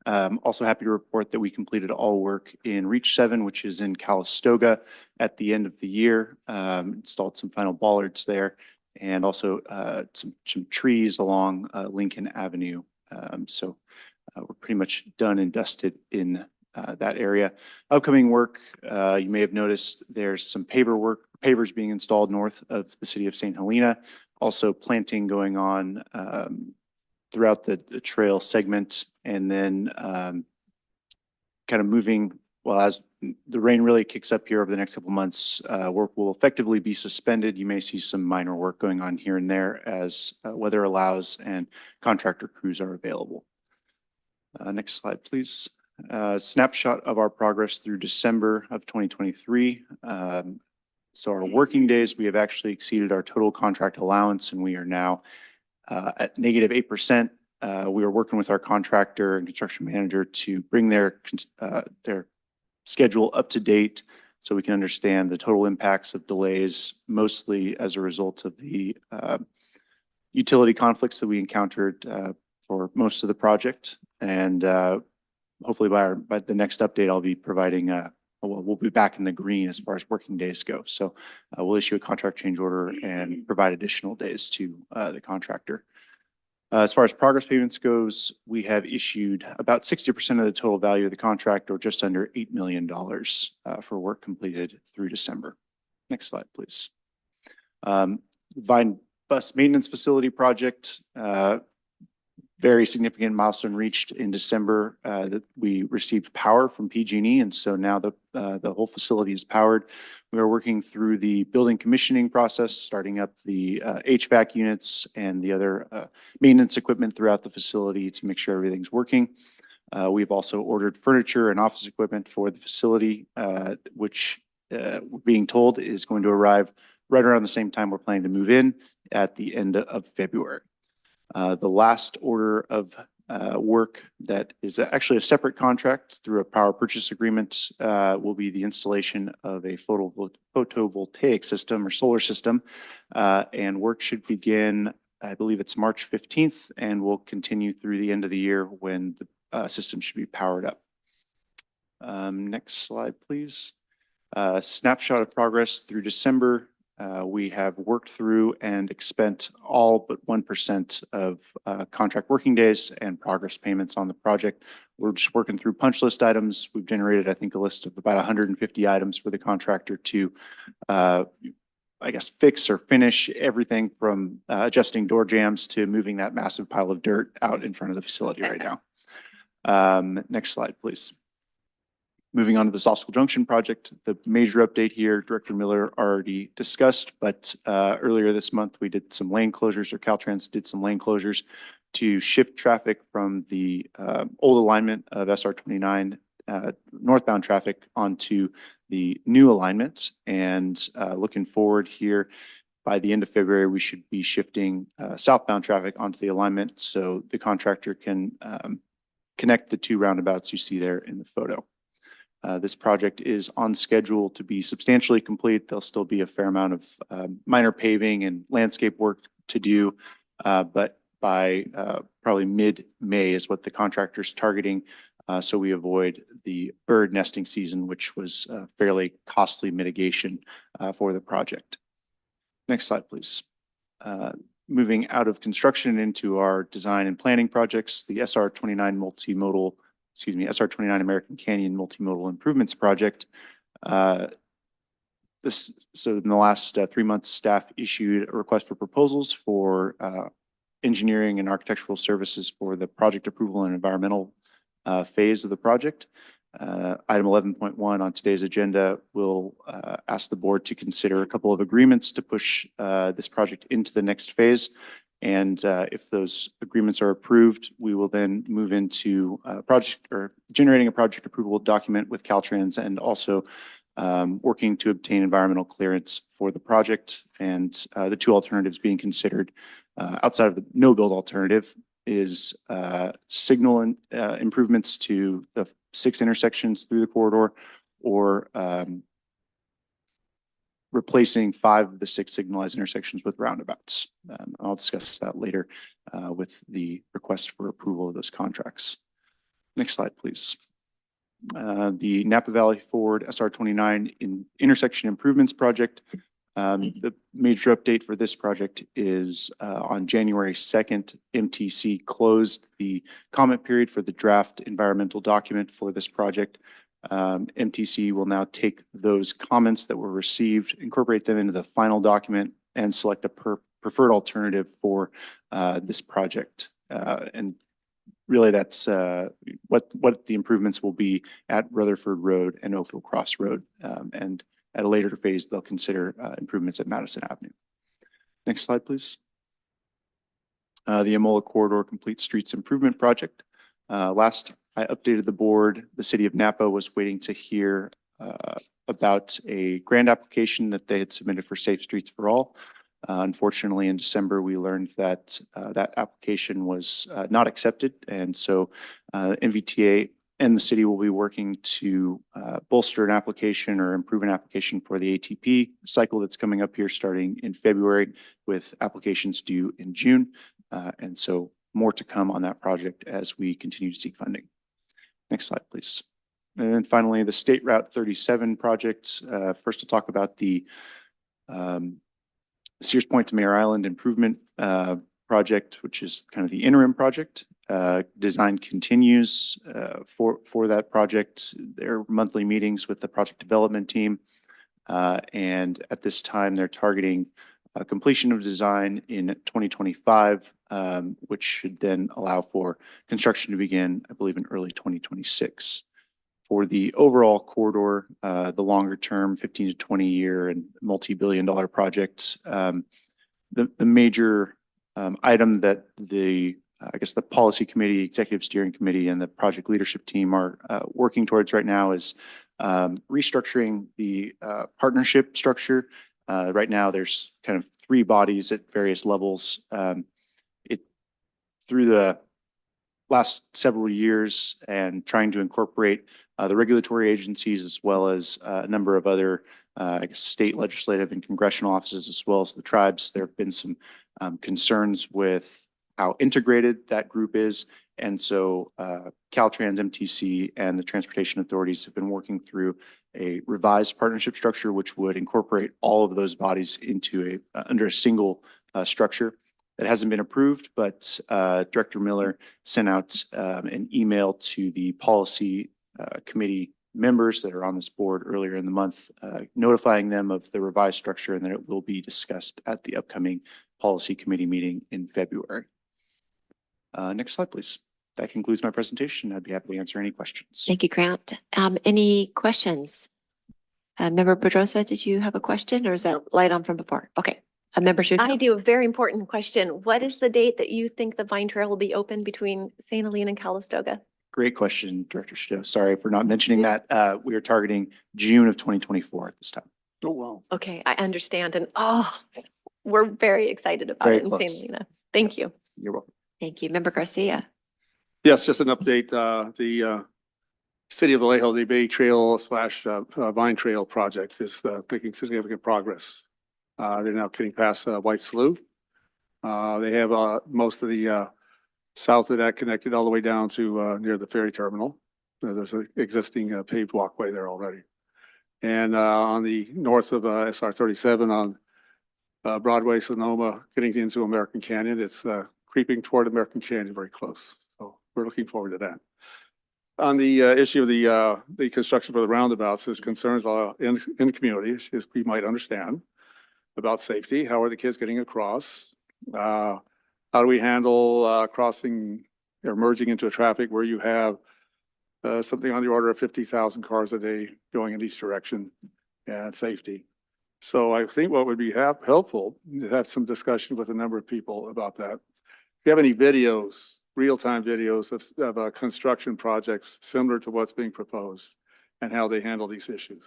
Also happy to report that we completed all work in Reach 7, which is in Calistoga at the end of the year. Installed some final bollards there and also some trees along Lincoln Avenue. We're pretty much done and dusted in that area. Upcoming work, you may have noticed there's some pavers being installed north of the city of St. Helena. Also planting going on throughout the trail segment, and then kind of moving, well, as the rain really kicks up here over the next couple months, work will effectively be suspended. You may see some minor work going on here and there as weather allows and contractor crews are available. Next slide, please. Snapshot of our progress through December of 2023. So our working days, we have actually exceeded our total contract allowance, and we are now at -8%. We are working with our contractor and construction manager to bring their schedule up to date so we can understand the total impacts of delays, mostly as a result of the utility conflicts that we encountered for most of the project. And hopefully by the next update, I'll be providing we'll be back in the green as far as working days go. So we'll issue a contract change order and provide additional days to the contractor. As far as progress payments goes, we have issued about 60% of the total value of the contract, or just under $8 million for work completed through December. Next slide, please. Vine Bus Maintenance Facility Project, very significant milestone reached in December that we received power from PG&E, and so now the whole facility is powered. We are working through the building commissioning process, starting up the HVAC units and the other maintenance equipment throughout the facility to make sure everything's working. We've also ordered furniture and office equipment for the facility, which we're being told is going to arrive right around the same time we're planning to move in at the end of February. The last order of work that is actually a separate contract through a power purchase agreement will be the installation of a photovoltaic system or solar system. And work should begin, I believe it's March 15th, and will continue through the end of the year when the system should be powered up. Next slide, please. Snapshot of progress through December. We have worked through and expent all but 1% of contract working days and progress payments on the project. We're just working through punch list items. We've generated, I think, a list of about 150 items for the contractor to, I guess, fix or finish everything from adjusting door jambs to moving that massive pile of dirt out in front of the facility right now. Next slide, please. Moving on to the Sausville Junction project, the major update here, Director Miller already discussed, but earlier this month we did some lane closures, or Caltrans did some lane closures to shift traffic from the old alignment of SR 29 northbound traffic onto the new alignment. And looking forward here, by the end of February, we should be shifting southbound traffic onto the alignment so the contractor can connect the two roundabouts you see there in the photo. This project is on schedule to be substantially complete. There'll still be a fair amount of minor paving and landscape work to do, but by probably mid-May is what the contractor's targeting, so we avoid the bird nesting season, which was a fairly costly mitigation for the project. Next slide, please. Moving out of construction into our design and planning projects, the SR 29 American Canyon Multimodal Improvements Project. So in the last 3 months, staff issued a request for proposals for engineering and architectural services for the project approval and environmental phase of the project. Item 11.1 on today's agenda will ask the board to consider a couple of agreements to push this project into the next phase. And if those agreements are approved, we will then move into generating a project approval document with Caltrans, and also working to obtain environmental clearance for the project. And the two alternatives being considered outside of the no-build alternative is signal improvements to the 6 intersections through the corridor, or replacing 5 of the 6 signalized intersections with roundabouts. I'll discuss that later with the request for approval of those contracts. Next slide, please. The Napa Valley Forward SR 29 in intersection improvements project. The major update for this project is on January 2nd, MTC closed the comment period for the draft environmental document for this project. MTC will now take those comments that were received, incorporate them into the final document, and select a preferred alternative for this project. And really, that's what the improvements will be at Rutherford Road and Oakville Cross Road. And at a later phase, they'll consider improvements at Madison Avenue. Next slide, please. The Amola Corridor Complete Streets Improvement Project. Last I updated the board, the city of Napa was waiting to hear about a grant application that they had submitted for Safe Streets for All. Unfortunately, in December, we learned that that application was not accepted. And so NVTA and the city will be working to bolster an application or improve an application for the ATP cycle that's coming up here starting in February with applications due in June. And so more to come on that project as we continue to seek funding. Next slide, please. And then finally, the State Route 37 project. First, to talk about the Sears Point to Mayor Island improvement project, which is kind of the interim project. Design continues for that project. There are monthly meetings with the project development team. And at this time, they're targeting completion of design in 2025, which should then allow for construction to begin, I believe, in early 2026. For the overall corridor, the longer term 15 to 20 year and multi-billion-dollar projects, the major item that I guess the policy committee, executive steering committee, and the project leadership team are working towards right now is restructuring the partnership structure. Right now, there's kind of three bodies at various levels. Through the last several years and trying to incorporate the regulatory agencies as well as a number of other I guess state legislative and congressional offices as well as the tribes, there have been some concerns with how integrated that group is. And so Caltrans, MTC, and the transportation authorities have been working through a revised partnership structure, which would incorporate all of those bodies into under a single structure. That hasn't been approved, but Director Miller sent out an email to the policy committee members that are on this board earlier in the month, notifying them of the revised structure and that it will be discussed at the upcoming policy committee meeting in February. Next slide, please. That concludes my presentation. I'd be happy to answer any questions. Thank you, Grant. Any questions? Member Pedrosa, did you have a question or is that light on from before? Okay. Member Shuto? I do. A very important question. What is the date that you think the Vine Trail will be open between St. Helena and Calistoga? Great question, Director Shuto. Sorry for not mentioning that. We are targeting June of 2024 at this time. Oh, wow. Okay, I understand. And we're very excited about Very it in close. St. Helena. Thank you. You're welcome. Thank you. Member Garcia? Yes, just an update. The City of Vallejo, the Bay Trail / Vine Trail project is making significant progress. They're now getting past White Slough. They have most of the south of that connected all the way down to near the ferry terminal. There's an existing paved walkway there already. And on the north of SR 37 on Broadway, Sonoma, getting into American Canyon, it's creeping toward American Canyon very close. So we're looking forward to that. On the issue of the construction for the roundabouts, there's concerns in the community, as we might understand, about safety. How are the kids getting across? How do we handle crossing or merging into a traffic where you have something on the order of 50,000 cars a day going in each direction and safety? So I think what would be helpful to have some discussion with a number of people about that. If you have any videos, real-time videos of construction projects similar to what's being proposed and how they handle these issues.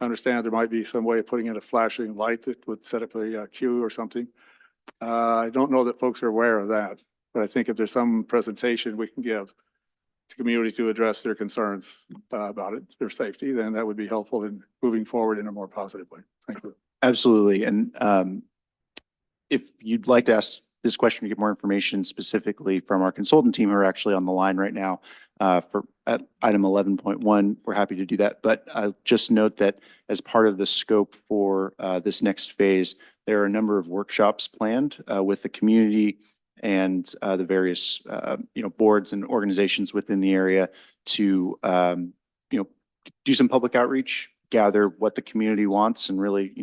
I understand there might be some way of putting in a flashing light that would set up a queue or something. I don't know that folks are aware of that, but I think if there's some presentation we can give to the community to address their concerns about it, their safety, then that would be helpful in moving forward in a more positive way. Thank you. Absolutely. And if you'd like to ask this question to get more information specifically from our consultant team who are actually on the line right now, At item 11.1, we're happy to do that. But just note that as part of the scope for this next phase, there are a number of workshops planned with the community and the various boards and organizations within the area to do some public outreach, gather what the community wants, and really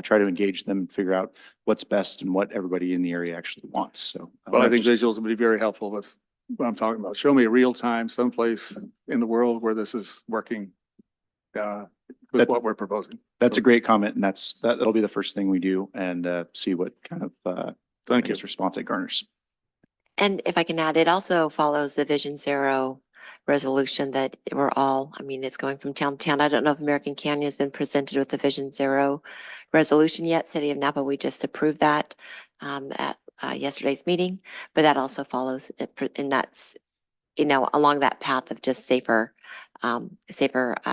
try to engage them and figure out what's best and what everybody in the area actually wants. So, Well, I think visuals would be very helpful with what I'm talking about. Show me a real time someplace in the world where this is working with what we're proposing. that's a great comment, and that'll be the first thing we do, and see what kind of Thank you. response it garners. And if I can add, it also follows the Vision Zero resolution that we're all, I mean, it's going from town to town. I don't know if American Canyon has been presented with the Vision Zero resolution yet. City of Napa, we just approved that at yesterday's meeting, but that also follows it, and that's, along that path of just safer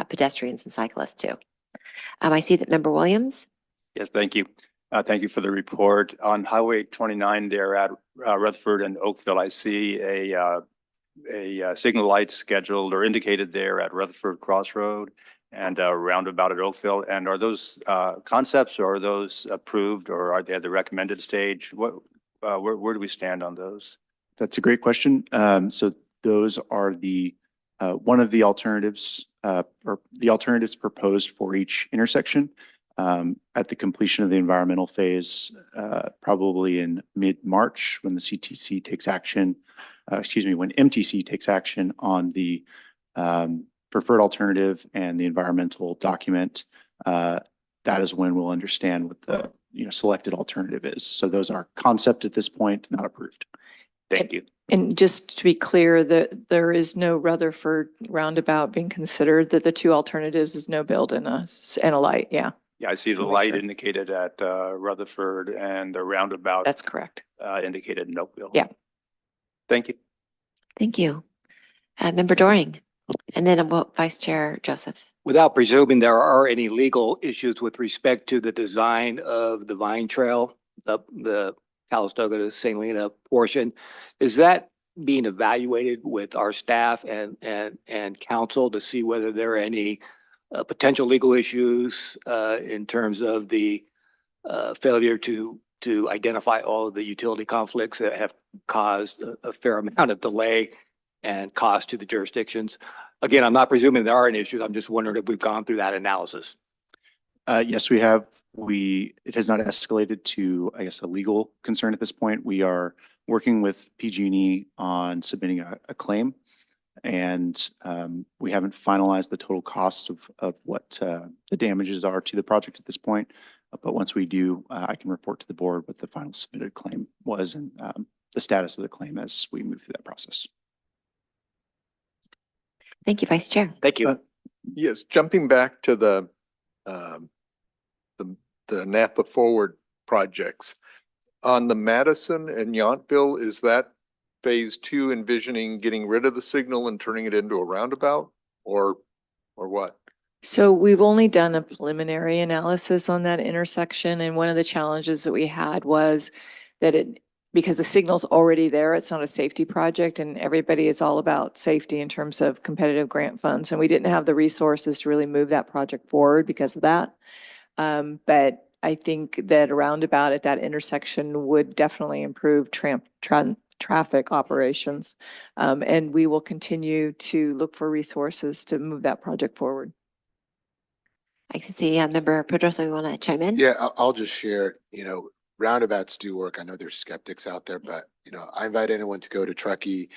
pedestrians and cyclists too. I see that Member Williams. Yes, thank you. Thank you for the report. On Highway 29 there at Rutherford and Oakville, I see a signal light scheduled or indicated there at Rutherford Crossroad and a roundabout at Oakville. And are those concepts, or are those approved, or are they at the recommended stage? Where do we stand on those? That's a great question. So those are one of the alternatives, or the alternatives proposed for each intersection. At the completion of the environmental phase, probably in mid-March, when the CTC takes action, when MTC takes action on the preferred alternative and the environmental document, that is when we'll understand what the selected alternative is. So those are concept at this point, not approved. Thank you. And just to be clear, that there is no Rutherford roundabout being considered, that the two alternatives is no build and a light. Yeah. Yeah, I see the light indicated at Rutherford and the roundabout. That's correct. Indicated in Oakville. Yeah. Thank you. Thank you. Member Doring, and then Vice Chair Joseph. Without presuming there are any legal issues with respect to the design of the Vine Trail, the Calistoga to St. Helena portion, is that being evaluated with our staff and council to see whether there are any potential legal issues in terms of the failure to identify all of the utility conflicts that have caused a fair amount of delay and cost to the jurisdictions? Again, I'm not presuming there are any issues. I'm just wondering if we've gone through that analysis. Yes, we have. It has not escalated to, I guess, a legal concern at this point. We are working with PG&E on submitting a claim, and we haven't finalized the total cost of what the damages are to the project at this point. But once we do, I can report to the board what the final submitted claim was and the status of the claim as we move through that process. Thank you, Vice Chair. Thank you. Yes, jumping back to the Napa Forward projects. On the Madison and Yountville, is that phase 2 envisioning getting rid of the signal and turning it into a roundabout, or what? So we've only done a preliminary analysis on that intersection, and one of the challenges that we had was that because the signal's already there, it's not a safety project, and everybody is all about safety in terms of competitive grant funds, and we didn't have the resources to really move that project forward because of that. But I think that a roundabout at that intersection would definitely improve traffic operations. And we will continue to look for resources to move that project forward. I can see Member Pedroso, you want to chime in? Yeah, I'll just share, roundabouts do work. I know there's skeptics out there, but, I invite anyone to go to Truckee,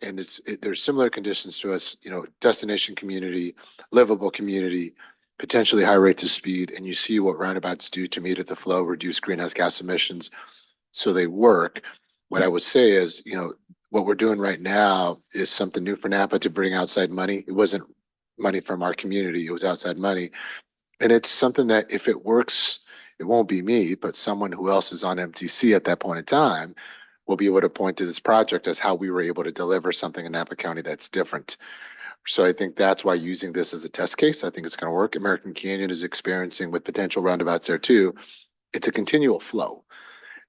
and there's similar conditions to us, destination community, livable community, potentially high rates of speed, and you see what roundabouts do to meter the flow, reduce greenhouse gas emissions. So they work. What I would say is, what we're doing right now is something new for Napa to bring outside money. It wasn't money from our community. It was outside money. And it's something that if it works, it won't be me, but someone who else is on MTC at that point in time will be able to point to this project as how we were able to deliver something in Napa County that's different. So I think that's why using this as a test case, I think it's going to work. American Canyon is experiencing with potential roundabouts there too. It's a continual flow.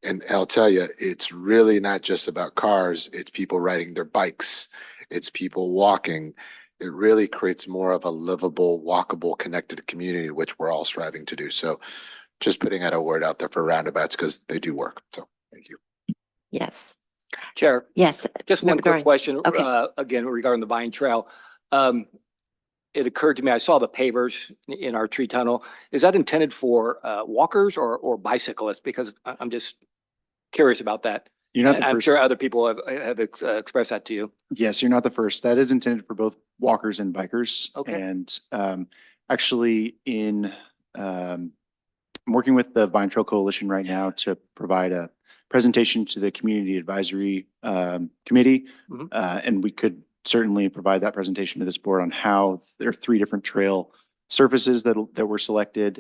And I'll tell you, it's really not just about cars. It's people riding their bikes. it's people walking. It really creates more of a livable, walkable, connected community, which we're all striving to do. So just putting out a word out there for roundabouts because they do work. So thank you. Yes, Chair, yes. just one Member quick Doran. question, Okay. again, regarding the Vine Trail. It occurred to me, I saw the pavers in our tree tunnel. Is that intended for walkers or bicyclists? Because I'm just curious about that. You're not the I'm first. sure other people have expressed that to you. Yes, you're not the first. That is intended for both walkers and bikers. Okay. And actually I'm working with the Vine Trail Coalition right now to provide a presentation to the Community Advisory Committee. Mhm. And we could certainly provide that presentation to this board on how there are 3 different trail surfaces that were selected.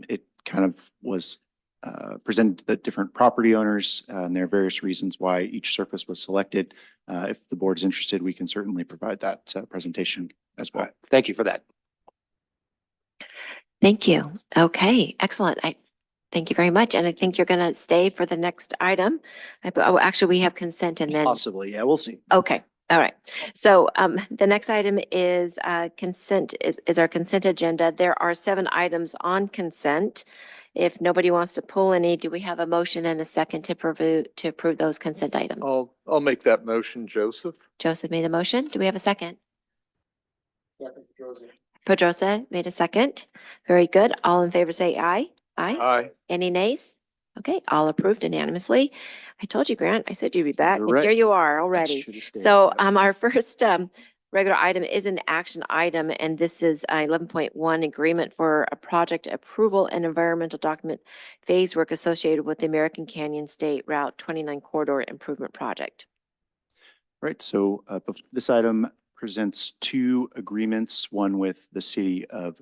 It kind of was presented to the different property owners, and there are various reasons why each surface was selected. If the board is interested, we can certainly provide that presentation as well. Thank you for that. Thank you. Okay, excellent. Thank you very much. And I think you're going to stay for the next item. Oh, actually, we have consent and then, Possibly, yeah, we'll see. okay. All right. So the next item is consent, is our consent agenda. There are 7 items on consent. If nobody wants to pull any, do we have a motion and a second to approve those consent items? I'll make that motion, Joseph. Joseph made a motion. Do we have a second? Pedrosa made a second. Very good. All in favor say aye. Aye. Aye. Any nays? Okay, all approved unanimously. I told you, Grant, I said you'd be back, You're and right. here you are already. Should've stayed. So Yep. our first regular item is an action item, and this is 11.1 agreement for a project approval and environmental document phase work associated with the American Canyon State Route 29 Corridor Improvement Project. Right, so this item presents 2 agreements, one with the city of,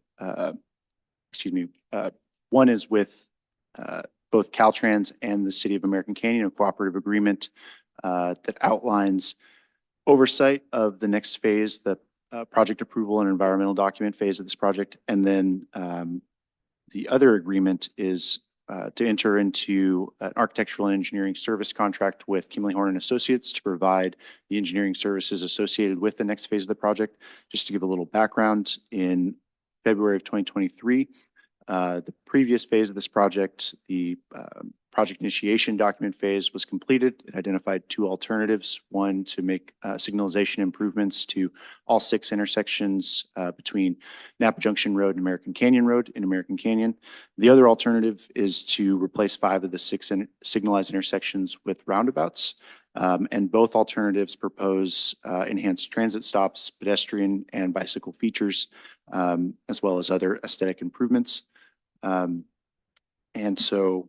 one is with both Caltrans and the City of American Canyon, a cooperative agreement that outlines oversight of the next phase, the project approval and environmental document phase of this project. And then the other agreement is to enter into an architectural and engineering service contract with Kimley Horn and Associates to provide the engineering services associated with the next phase of the project. Just to give a little background, in February of 2023, the previous phase of this project, the project initiation document phase, was completed. It identified 2 alternatives, one to make signalization improvements to all 6 intersections between Napa Junction Road and American Canyon Road in American Canyon. The other alternative is to replace 5 of the 6 signalized intersections with roundabouts. And both alternatives propose enhanced transit stops, pedestrian and bicycle features, as well as other aesthetic improvements. And so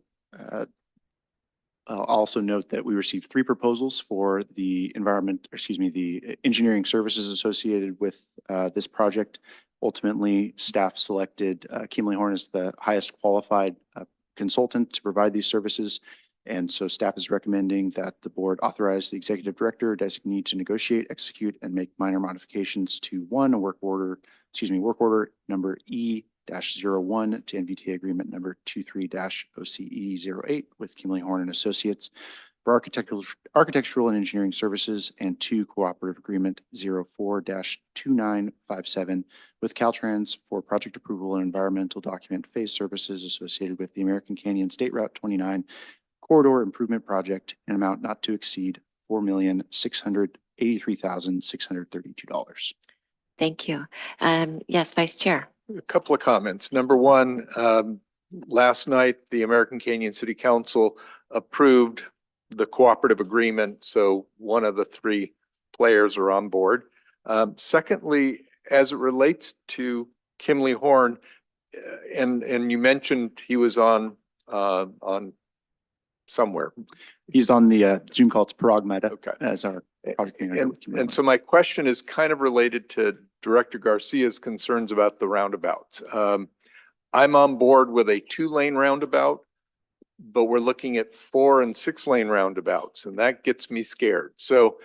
I'll also note that we received 3 proposals for the the engineering services associated with this project. Ultimately, staff selected Kimley Horn as the highest qualified consultant to provide these services. And so staff is recommending that the board authorize the executive director designee to negotiate, execute, and make minor modifications to work order number E-01 to NVTA agreement number 23-OCE08 with Kimley Horn and Associates for architectural and engineering services, and 2 cooperative agreement 04-2957 with Caltrans for project approval and environmental document phase services associated with the American Canyon State Route 29 Corridor Improvement Project, an amount not to exceed $4,683,632. Thank you. Yes, Vice Chair. A couple of comments. Number one, last night, the American Canyon City Council approved the cooperative agreement, so one of the 3 players are on board. Secondly, as it relates to Kimley Horn, and you mentioned he was on somewhere. He's on the Zoom call. It's Parag Mehta Okay. as our project manager with Kimley Horn. And so my question is kind of related to Director Garcia's concerns about the roundabouts. I'm on board with a 2-lane roundabout, but we're looking at 4 and 6-lane roundabouts, and that gets me scared. So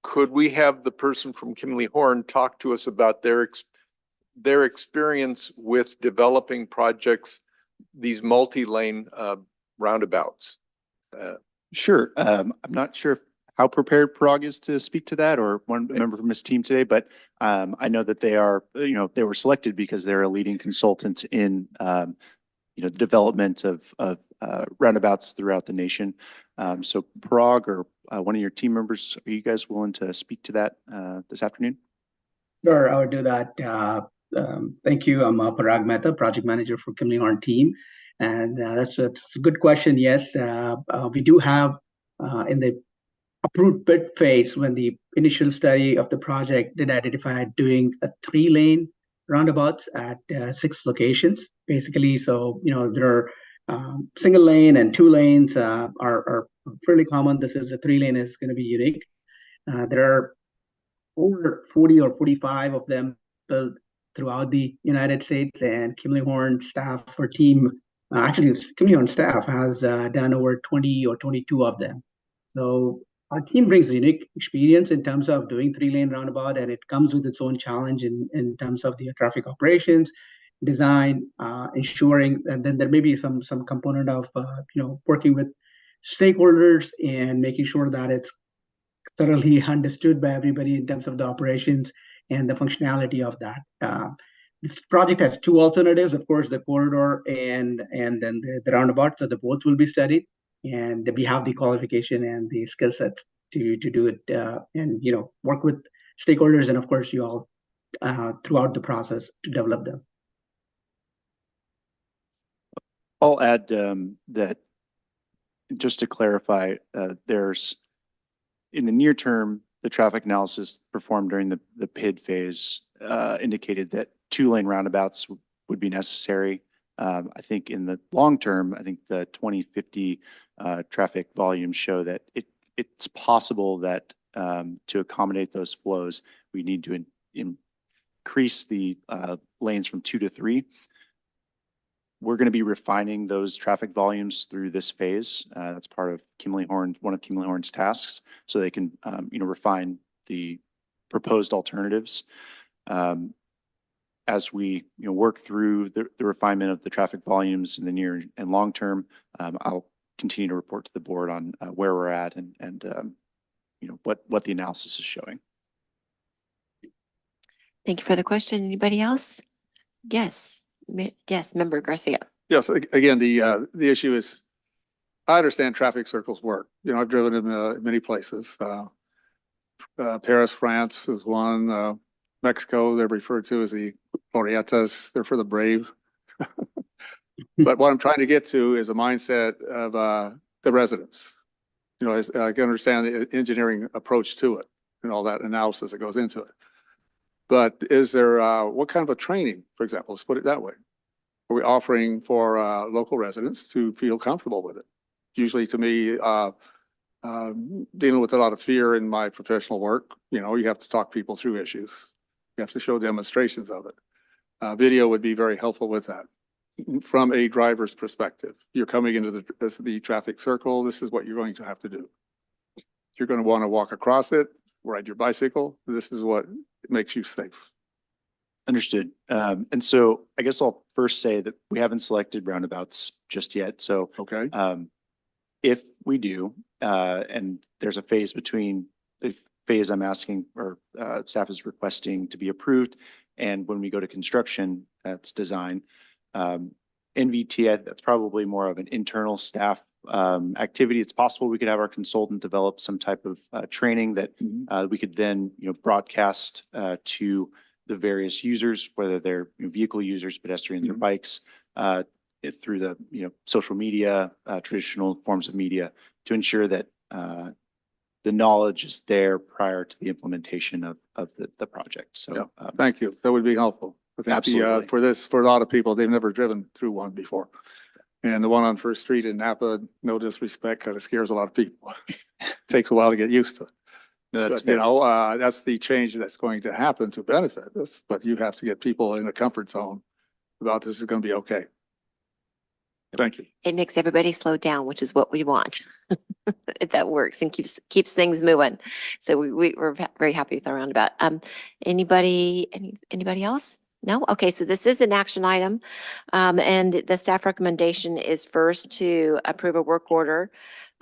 could we have the person from Kimley Horn talk to us about their experience with developing projects, these multi-lane roundabouts? Sure. I'm not sure if how prepared Parag is to speak to that, or one member from his team today, but I know that they are, they were selected because they're a leading consultant in, the development of roundabouts throughout the nation. So Parag or one of your team members, are you guys willing to speak to that this afternoon? Sure, I would do that. Thank you. I'm Parag Mehta, project manager for Kimley Horn team. And that's a good question. Yes, we do have in the approved bid phase, when the initial study of the project did identify doing a 3-lane roundabouts at 6 locations, basically. So, there are single lane and 2 lanes are fairly common. This is a 3-lane is going to be unique. There are over 40 or 45 of them built throughout the United States, and Kimley Horn staff or team, actually Kimley Horn staff has done over 20 or 22 of them. So our team brings a unique experience in terms of doing 3-lane roundabout, and it comes with its own challenge in terms of the traffic operations, design, ensuring, and then there may be some component of working with stakeholders and making sure that it's thoroughly understood by everybody in terms of the operations and the functionality of that. This project has 2 alternatives, of course, the corridor and then the roundabout. So the both will be studied, and we have the qualification and the skill sets to do it, and work with stakeholders and of course you all throughout the process to develop them. I'll add that just to clarify, there's in the near term, the traffic analysis performed during the PID phase indicated that 2-lane roundabouts would be necessary. I think in the long term, I think the 2050 traffic volumes show that it's possible that to accommodate those flows, we need to increase the lanes from 2 to 3. We're going to be refining those traffic volumes through this phase. That's part of Kimley Horn, one of Kimley Horn's tasks, so they can, refine the proposed alternatives. As we, work through the refinement of the traffic volumes in the near and long term, I'll continue to report to the board on where we're at and what the analysis is showing. Thank you for the question. Anybody else? Yes. Yes, Member Garcia. Yes, again, the issue is, I understand traffic circles work. I've driven in many places. Paris, France is one. Mexico, they're referred to as the Glorietas. They're for the brave. But what I'm trying to get to is a mindset of the residents. I can understand the engineering approach to it and all that analysis that goes into it. But is there, what kind of a training, for example, let's put it that way, are we offering for local residents to feel comfortable with it? Usually to me, dealing with a lot of fear in my professional work, you have to talk people through issues. You have to show demonstrations of it. Video would be very helpful with that. From a driver's perspective, you're coming into the traffic circle. This is what you're going to have to do. You're going to want to walk across it, ride your bicycle. This is what makes you safe. Understood. And so I guess I'll first say that we haven't selected roundabouts just yet. So okay, if we do, and there's a phase between the phase I'm asking or staff is requesting to be approved, and when we go to construction, that's design. NVTA, that's probably more of an internal staff activity. It's possible we could have our consultant develop some type of training that we could then broadcast to the various users, whether they're vehicle users, pedestrians, or bikes, through the social media, traditional forms of media, to ensure that the knowledge is there prior to the implementation of the project. So thank you. That would be helpful. I think absolutely. For a lot of people, they've never driven through one before. And the one on First Street in Napa, no disrespect, kind of scares a lot of people. Takes a while to get used to it. No, that's but, that's the change that's going to happen to benefit this, but you have to get people in a comfort zone about this is going to be okay. Thank you. It makes everybody slow down, which is what we want. If that works and keeps things moving. So we're very happy with our roundabout. Anybody else? No? Okay, so this is an action item. And the staff recommendation is first to approve a work order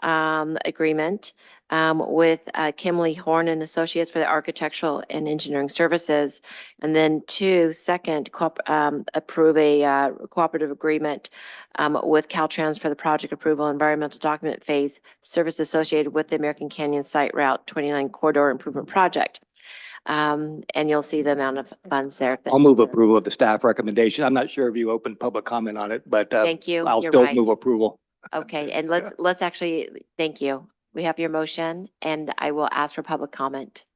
agreement with Kimley Horn and Associates for the architectural and engineering services. And then two, second, approve a cooperative agreement with Caltrans for the project approval environmental document phase service associated with the American Canyon Site Route 29 Corridor Improvement Project. And you'll see the amount of funds there. I'll move approval of the staff recommendation. I'm not sure if you opened public comment on it, but Thank you. I'll You're still right. move approval. Okay, and let's actually, thank you. We have your motion and I will ask for public comment.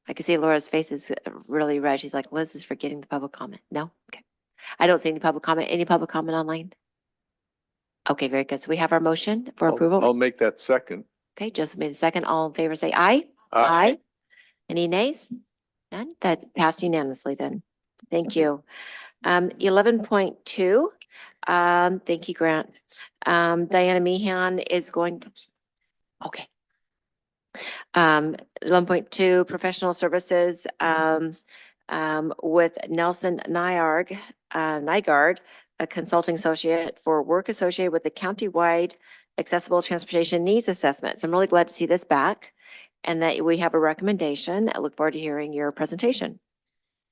I can see Laura's face is really red. She's like, Liz is forgetting the public comment. No? Okay. I don't see any public comment. Any public comment online? Okay, very good. So we have our motion for approval. I'll make that second. Okay, Joseph made the second. All in favor, say aye. Aye. Any nays? None? That passed unanimously then. Thank you. 11.2, thank you, Grant. Diana Meehan is going to, okay. 11.2, professional services, with Nelson Nygaard, a consulting associate for work associated with the countywide accessible transportation needs assessment. So I'm really glad to see this back and that we have a recommendation. I look forward to hearing your presentation.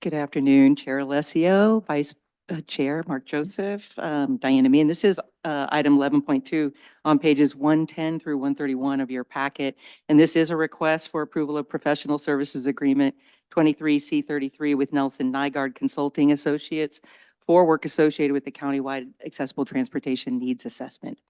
Good afternoon, Chair Alessio, Vice Chair Mark Joseph, Diana Meehan. This is item 11.2 on pages 110 through 131 of your packet. And this is a request for approval of professional services agreement 23C33 with Nelson Nygaard Consulting Associates for work associated with the countywide accessible transportation needs assessment.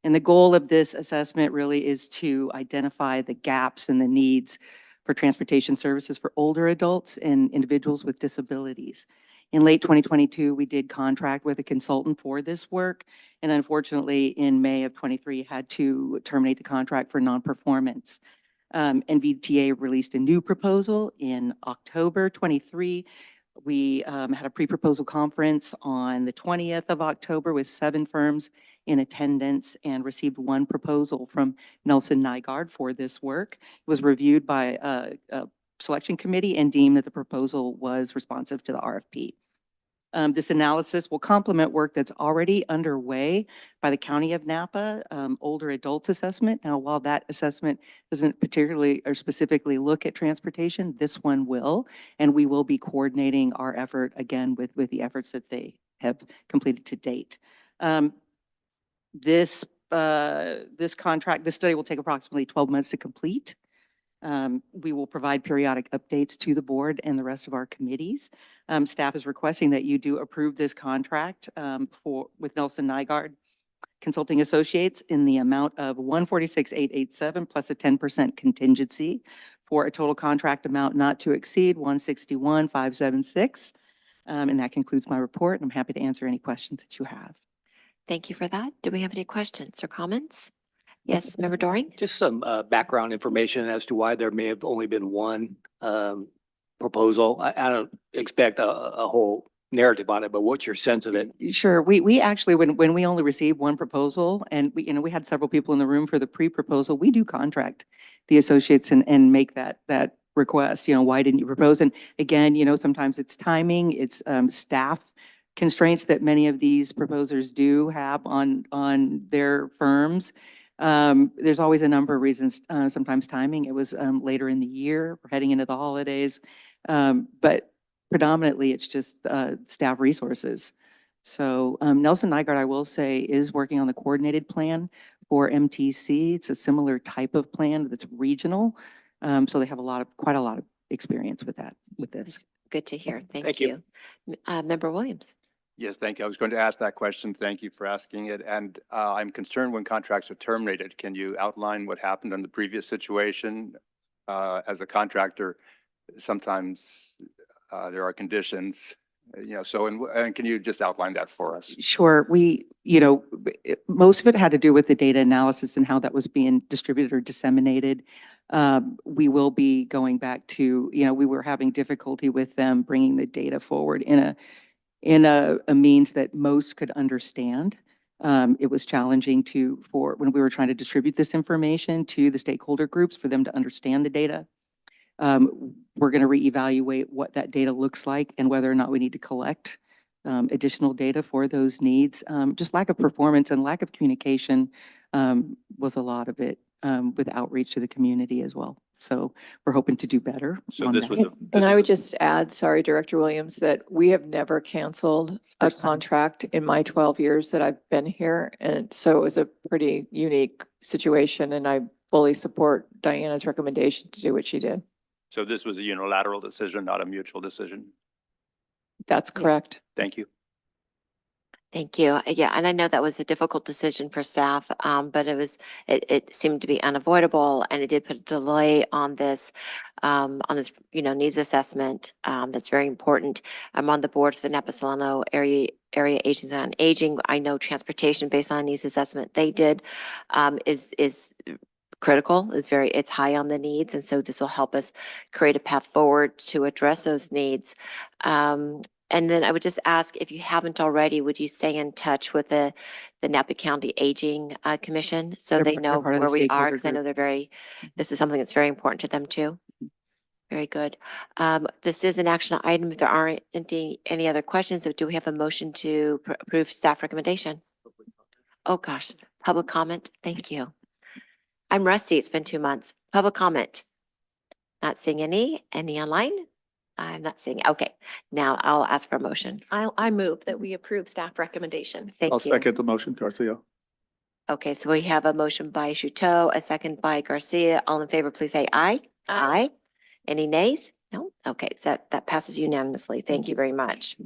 And the goal of this assessment really is to identify the gaps and the needs for transportation services for older adults and individuals with disabilities. In late 2022, we did contract with a consultant for this work, and unfortunately, in May of 23, had to terminate the contract for non-performance. NVTA released a new proposal in October 23. We had a pre-proposal conference on the 20th of October with 7 firms in attendance and received 1 proposal from Nelson Nygaard for this work. It was reviewed by a selection committee and deemed that the proposal was responsive to the RFP. This analysis will complement work that's already underway by the County of Napa, older adults assessment. Now, while that assessment doesn't particularly or specifically look at transportation, this one will, and we will be coordinating our effort again with the efforts that they have completed to date. This study will take approximately 12 months to complete. We will provide periodic updates to the board and the rest of our committees. Staff is requesting that you do approve this contract with Nelson Nygaard Consulting Associates in the amount of $146,887 plus a 10% contingency for a total contract amount not to exceed $161,576. And that concludes my report. I'm happy to answer any questions that you have. Thank you for that. Do we have any questions or comments? Yes, Member Doring? Just some background information as to why there may have only been one proposal. I don't expect a whole narrative on it, but what's your sense of it? Sure. We actually, when we only received 1 proposal and we had several people in the room for the pre-proposal, we do contract the associates and make that request, why didn't you propose? And again, sometimes it's timing, it's staff constraints that many of these proposers do have on their firms. There's always a number of reasons, sometimes timing. It was later in the year, we're heading into the holidays, but predominantly it's just staff resources. So Nelson Nygaard, I will say, is working on the coordinated plan for MTC. It's a similar type of plan that's regional. So they have quite a lot of experience with this. That's good to hear. Thank you. Member Williams? Yes, thank you. I was going to ask that question. Thank you for asking it. And I'm concerned when contracts are terminated. Can you outline what happened in the previous situation? As a contractor, sometimes there are conditions, and can you just outline that for us? Sure. Most of it had to do with the data analysis and how that was being distributed or disseminated. We will be going back to, we were having difficulty with them bringing the data forward in a means that most could understand. It was challenging when we were trying to distribute this information to the stakeholder groups for them to understand the data. We're going to reevaluate what that data looks like and whether or not we need to collect additional data for those needs. Just lack of performance and lack of communication was a lot of it. with outreach to the community as well. So we're hoping to do better So on this that. was. And I would just add, sorry, Director Williams, that we have never canceled a First time. contract in my 12 years that I've been here. And so it was a pretty unique situation, and I fully support Diana's recommendation to do what she did. So this was a unilateral decision, not a mutual decision. That's correct. Thank you. Thank you. Yeah, and I know that was a difficult decision for staff, but it seemed to be unavoidable, and it did put a delay on this, needs assessment. That's very important. I'm on the board for the Napa Solano Area Agency on Aging. I know transportation based on needs assessment they did, is critical, it's high on the needs. And so this will help us create a path forward to address those needs. And then I would just ask, if you haven't already, would you stay in touch with the Napa County Aging Commission so they They're know part of the where we are? stakeholder Because I know group. this is something that's very important to them too. Very good. This is an action item. If there aren't any other questions, do we have a motion to approve staff recommendation? Oh, gosh, public comment. Thank you. I'm rusty. It's been 2 months. Public comment. Not seeing any online? I'm not seeing. Okay, now I'll ask for a motion. I move that we approve staff recommendation. I'll Thank you. second the motion, Garcia. Okay, so we have a motion by Shuto, a second by Garcia. All in favor, please say aye. Aye. Any nays? No? Okay, that passes unanimously. Thank you very much.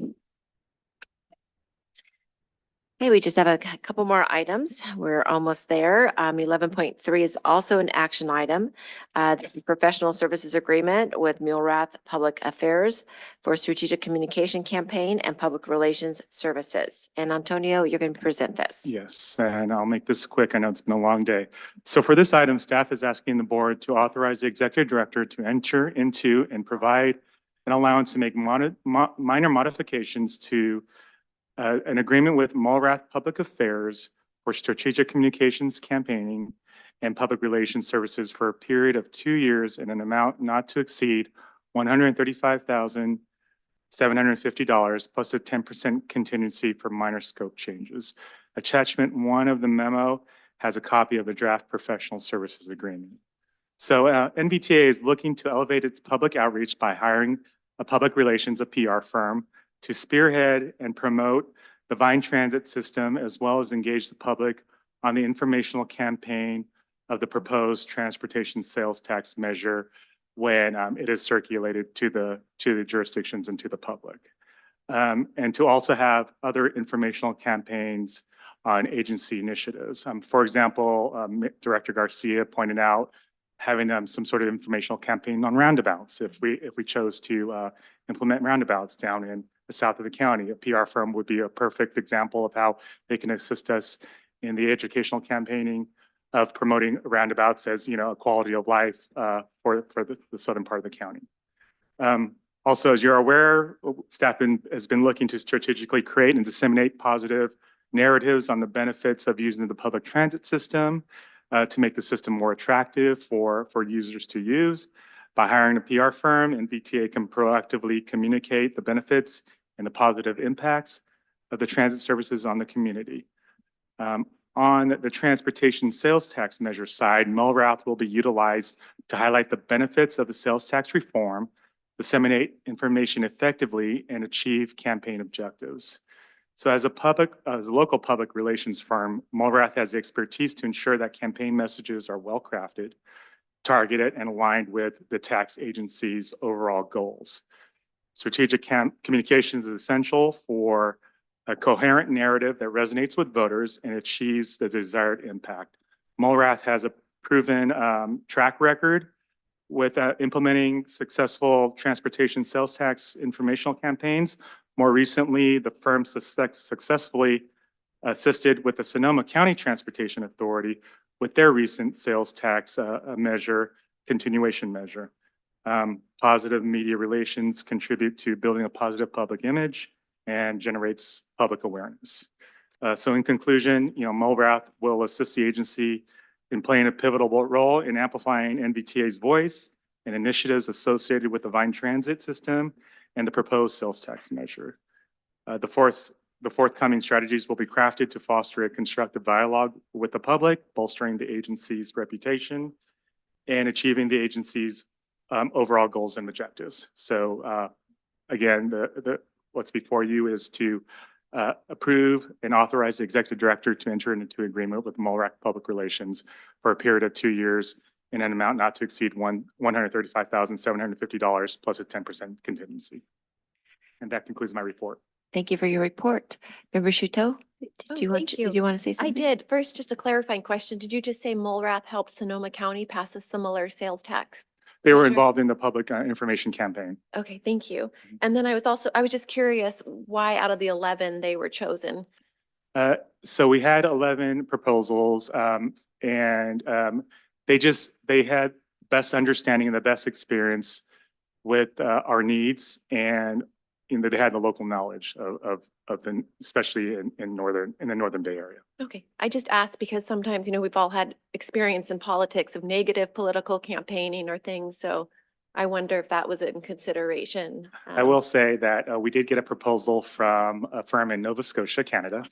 Okay, we just have a couple more items. We're almost there. 11.3 is also an action item. This is professional services agreement with Mulrath Public Affairs for strategic communication campaign and public relations services. And Antonio, you're going to present this. Yes, and I'll make this quick. I know it's been a long day. So for this item, staff is asking the board to authorize the executive director to enter into and provide an allowance to make minor modifications to an agreement with Mulrath Public Affairs for strategic communications campaigning and public relations services for a period of 2 years in an amount not to exceed $135,750 plus a 10% contingency for minor scope changes. Attachment 1 of the memo has a copy of the draft professional services agreement. So NVTA is looking to elevate its public outreach by hiring a public relations, a PR firm, to spearhead and promote the Vine Transit system, as well as engage the public on the informational campaign of the proposed transportation sales tax measure when it is circulated to the jurisdictions and to the public. And to also have other informational campaigns on agency initiatives. For example, Director Garcia pointed out having some sort of informational campaign on roundabouts. If we chose to implement roundabouts down in the south of the county, a PR firm would be a perfect example of how they can assist us in the educational campaigning of promoting roundabouts as, a quality of life for the southern part of the county. Also, as you're aware, staff has been looking to strategically create and disseminate positive narratives on the benefits of using the public transit system to make the system more attractive for users to use. By hiring a PR firm, NVTA can proactively communicate the benefits and the positive impacts of the transit services on the community. On the transportation sales tax measure side, Mulrath will be utilized to highlight the benefits of the sales tax reform, disseminate information effectively, and achieve campaign objectives. So as a local public relations firm, Mulrath has the expertise to ensure that campaign messages are well crafted, targeted, and aligned with the tax agency's overall goals. Strategic communications is essential for a coherent narrative that resonates with voters and achieves the desired impact. Mulrath has a proven track record with implementing successful transportation sales tax informational campaigns. More recently, the firm successfully assisted with the Sonoma County Transportation Authority with their recent sales tax continuation measure. Positive media relations contribute to building a positive public image and generates public awareness. So in conclusion, Mulrath will assist the agency in playing a pivotal role in amplifying NVTA's voice and initiatives associated with the Vine Transit system and the proposed sales tax measure. The fourth the forthcoming strategies will be crafted to foster a constructive dialogue with the public, bolstering the agency's reputation and achieving the agency's overall goals and objectives. So again, what's before you is to approve and authorize the executive director to enter into agreement with MOLRAC Public Relations for a period of 2 years in an amount not to exceed $135,750 plus a 10% contingency. And that concludes my report. Thank you for your report. Member Shuto, did you want, did you want to say I something? did. First, just a clarifying question. Did you just say Mulrath helped Sonoma County pass a similar sales tax? They were Measure? involved in the public information campaign. Okay, thank you. And then I was just curious why out of the 11 they were chosen. So we had 11 proposals and they had best understanding and the best experience with our needs, and they had the local knowledge of the, especially in the Northern Bay Area. Okay, I just asked because sometimes, we've all had experience in politics of negative political campaigning or things. So I wonder if that was in consideration. I will say that we did get a proposal from a firm in Nova Scotia, Canada,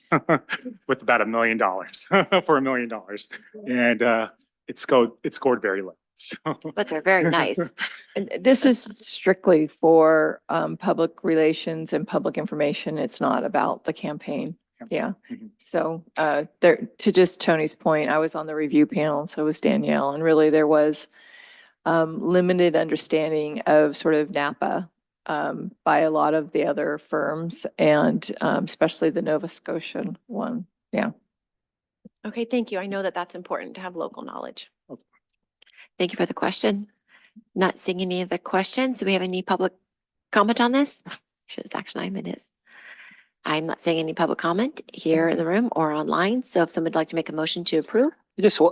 with about $1 million for $1 million, and it scored very low. So, But they're very nice. And this is strictly for public relations and public information. It's not about the campaign. Yeah. Mhm. So there, to just Tony's point, I was on the review panel, and so was Danielle, and really there was limited understanding of sort of Napa by a lot of the other firms, and especially the Nova Scotian one. Yeah. Okay, thank you. I know that that's important to have local knowledge. Thank you for the question. Not seeing any other questions. Do we have any public comment on this? It's action item, it is. I'm not seeing any public comment here in the room or online. So if someone would like to make a motion to approve.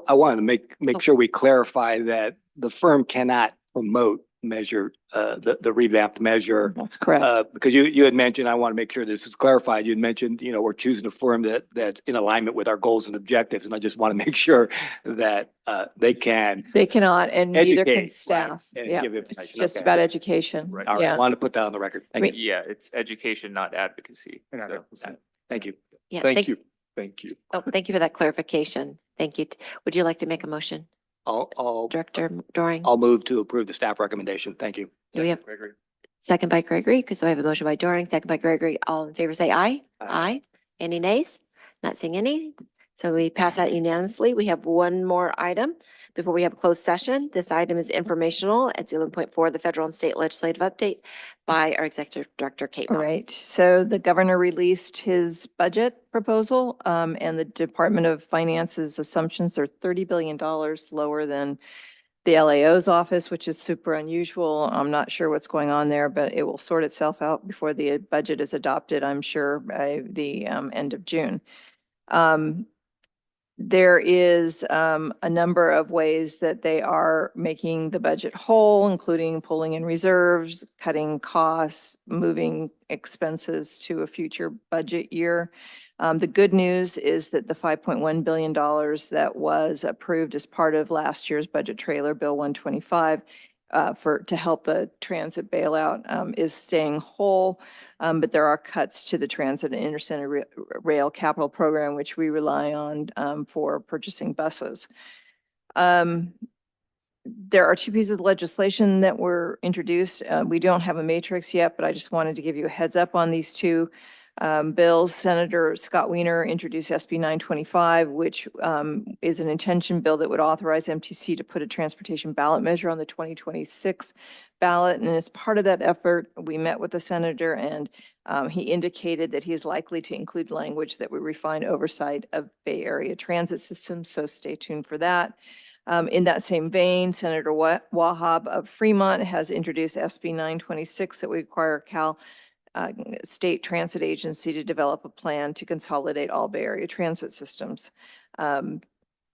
I wanted to make sure we clarify that the firm cannot promote measure, the revamped measure. That's correct. Because you had mentioned, I want to make sure this is clarified. You had mentioned, we're choosing a firm that's in alignment with our goals and objectives. And I just want to make sure that they can. They cannot, and neither Educate, can right, staff. and Yeah, give it's information. just Okay. about education. Right. All right, I Yeah. wanted to put that on the record. Thank you. Yeah, it's education, not advocacy. So, Thank you. Yeah, Thank you. Thank you. Oh, thank you for that clarification. Thank you. Would you like to make a motion, I'll Director Doring? I'll move to approve the staff recommendation. Thank you. Do we have second by Gregory? Because I have a motion by Doring, second by Gregory. All in favor, say aye. Aye. Any nays? Not seeing any. So we pass that unanimously. We have one more item before we have a closed session. This item is informational. It's 11.4, the federal and state legislative update by our Executive Director, Kate. All Mock. right, so the governor released his budget proposal, and the Department of Finance's assumptions are $30 billion lower than the LAO's office, which is super unusual. I'm not sure what's going on there, but it will sort itself out before the budget is adopted, I'm sure, by the end of June. There is a number of ways that they are making the budget whole, including pulling in reserves, cutting costs, moving expenses to a future budget year. The good news is that the $5.1 billion that was approved as part of last year's budget trailer, Bill 125, to help the transit bailout is staying whole. But there are cuts to the transit and intercenter rail capital program, which we rely on for purchasing buses. There are two pieces of legislation that were introduced. We don't have a matrix yet, but I just wanted to give you a heads up on these two bills. Senator Scott Wiener introduced SB 925, which is an intention bill that would authorize MTC to put a transportation ballot measure on the 2026 ballot. And as part of that effort, we met with the senator, and he indicated that he is likely to include language that would refine oversight of Bay Area transit systems. So stay tuned for that. In that same vein, Senator Wahab of Fremont has introduced SB 926 that would require Cal State Transit Agency to develop a plan to consolidate all Bay Area transit systems.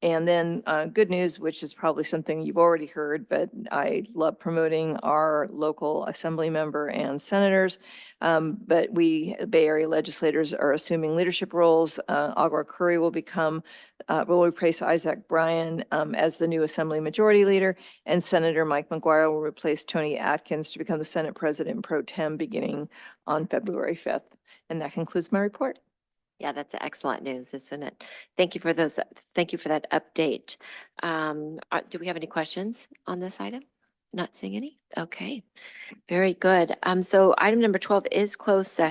And then good news, which is probably something you've already heard, but I love promoting our local assembly member and senators. But we, Bay Area legislators, are assuming leadership roles. Agua Curry will replace Isaac Bryan as the new assembly majority leader, and Senator Mike McGuire will replace Tony Atkins to become the Senate President pro tem beginning on February 5th. And that concludes my report. Yeah, that's excellent news, isn't it? Thank you for those, thank you for that update. Do we have any questions on this item? Not seeing any? Okay, very good. So item number 12 is closed session.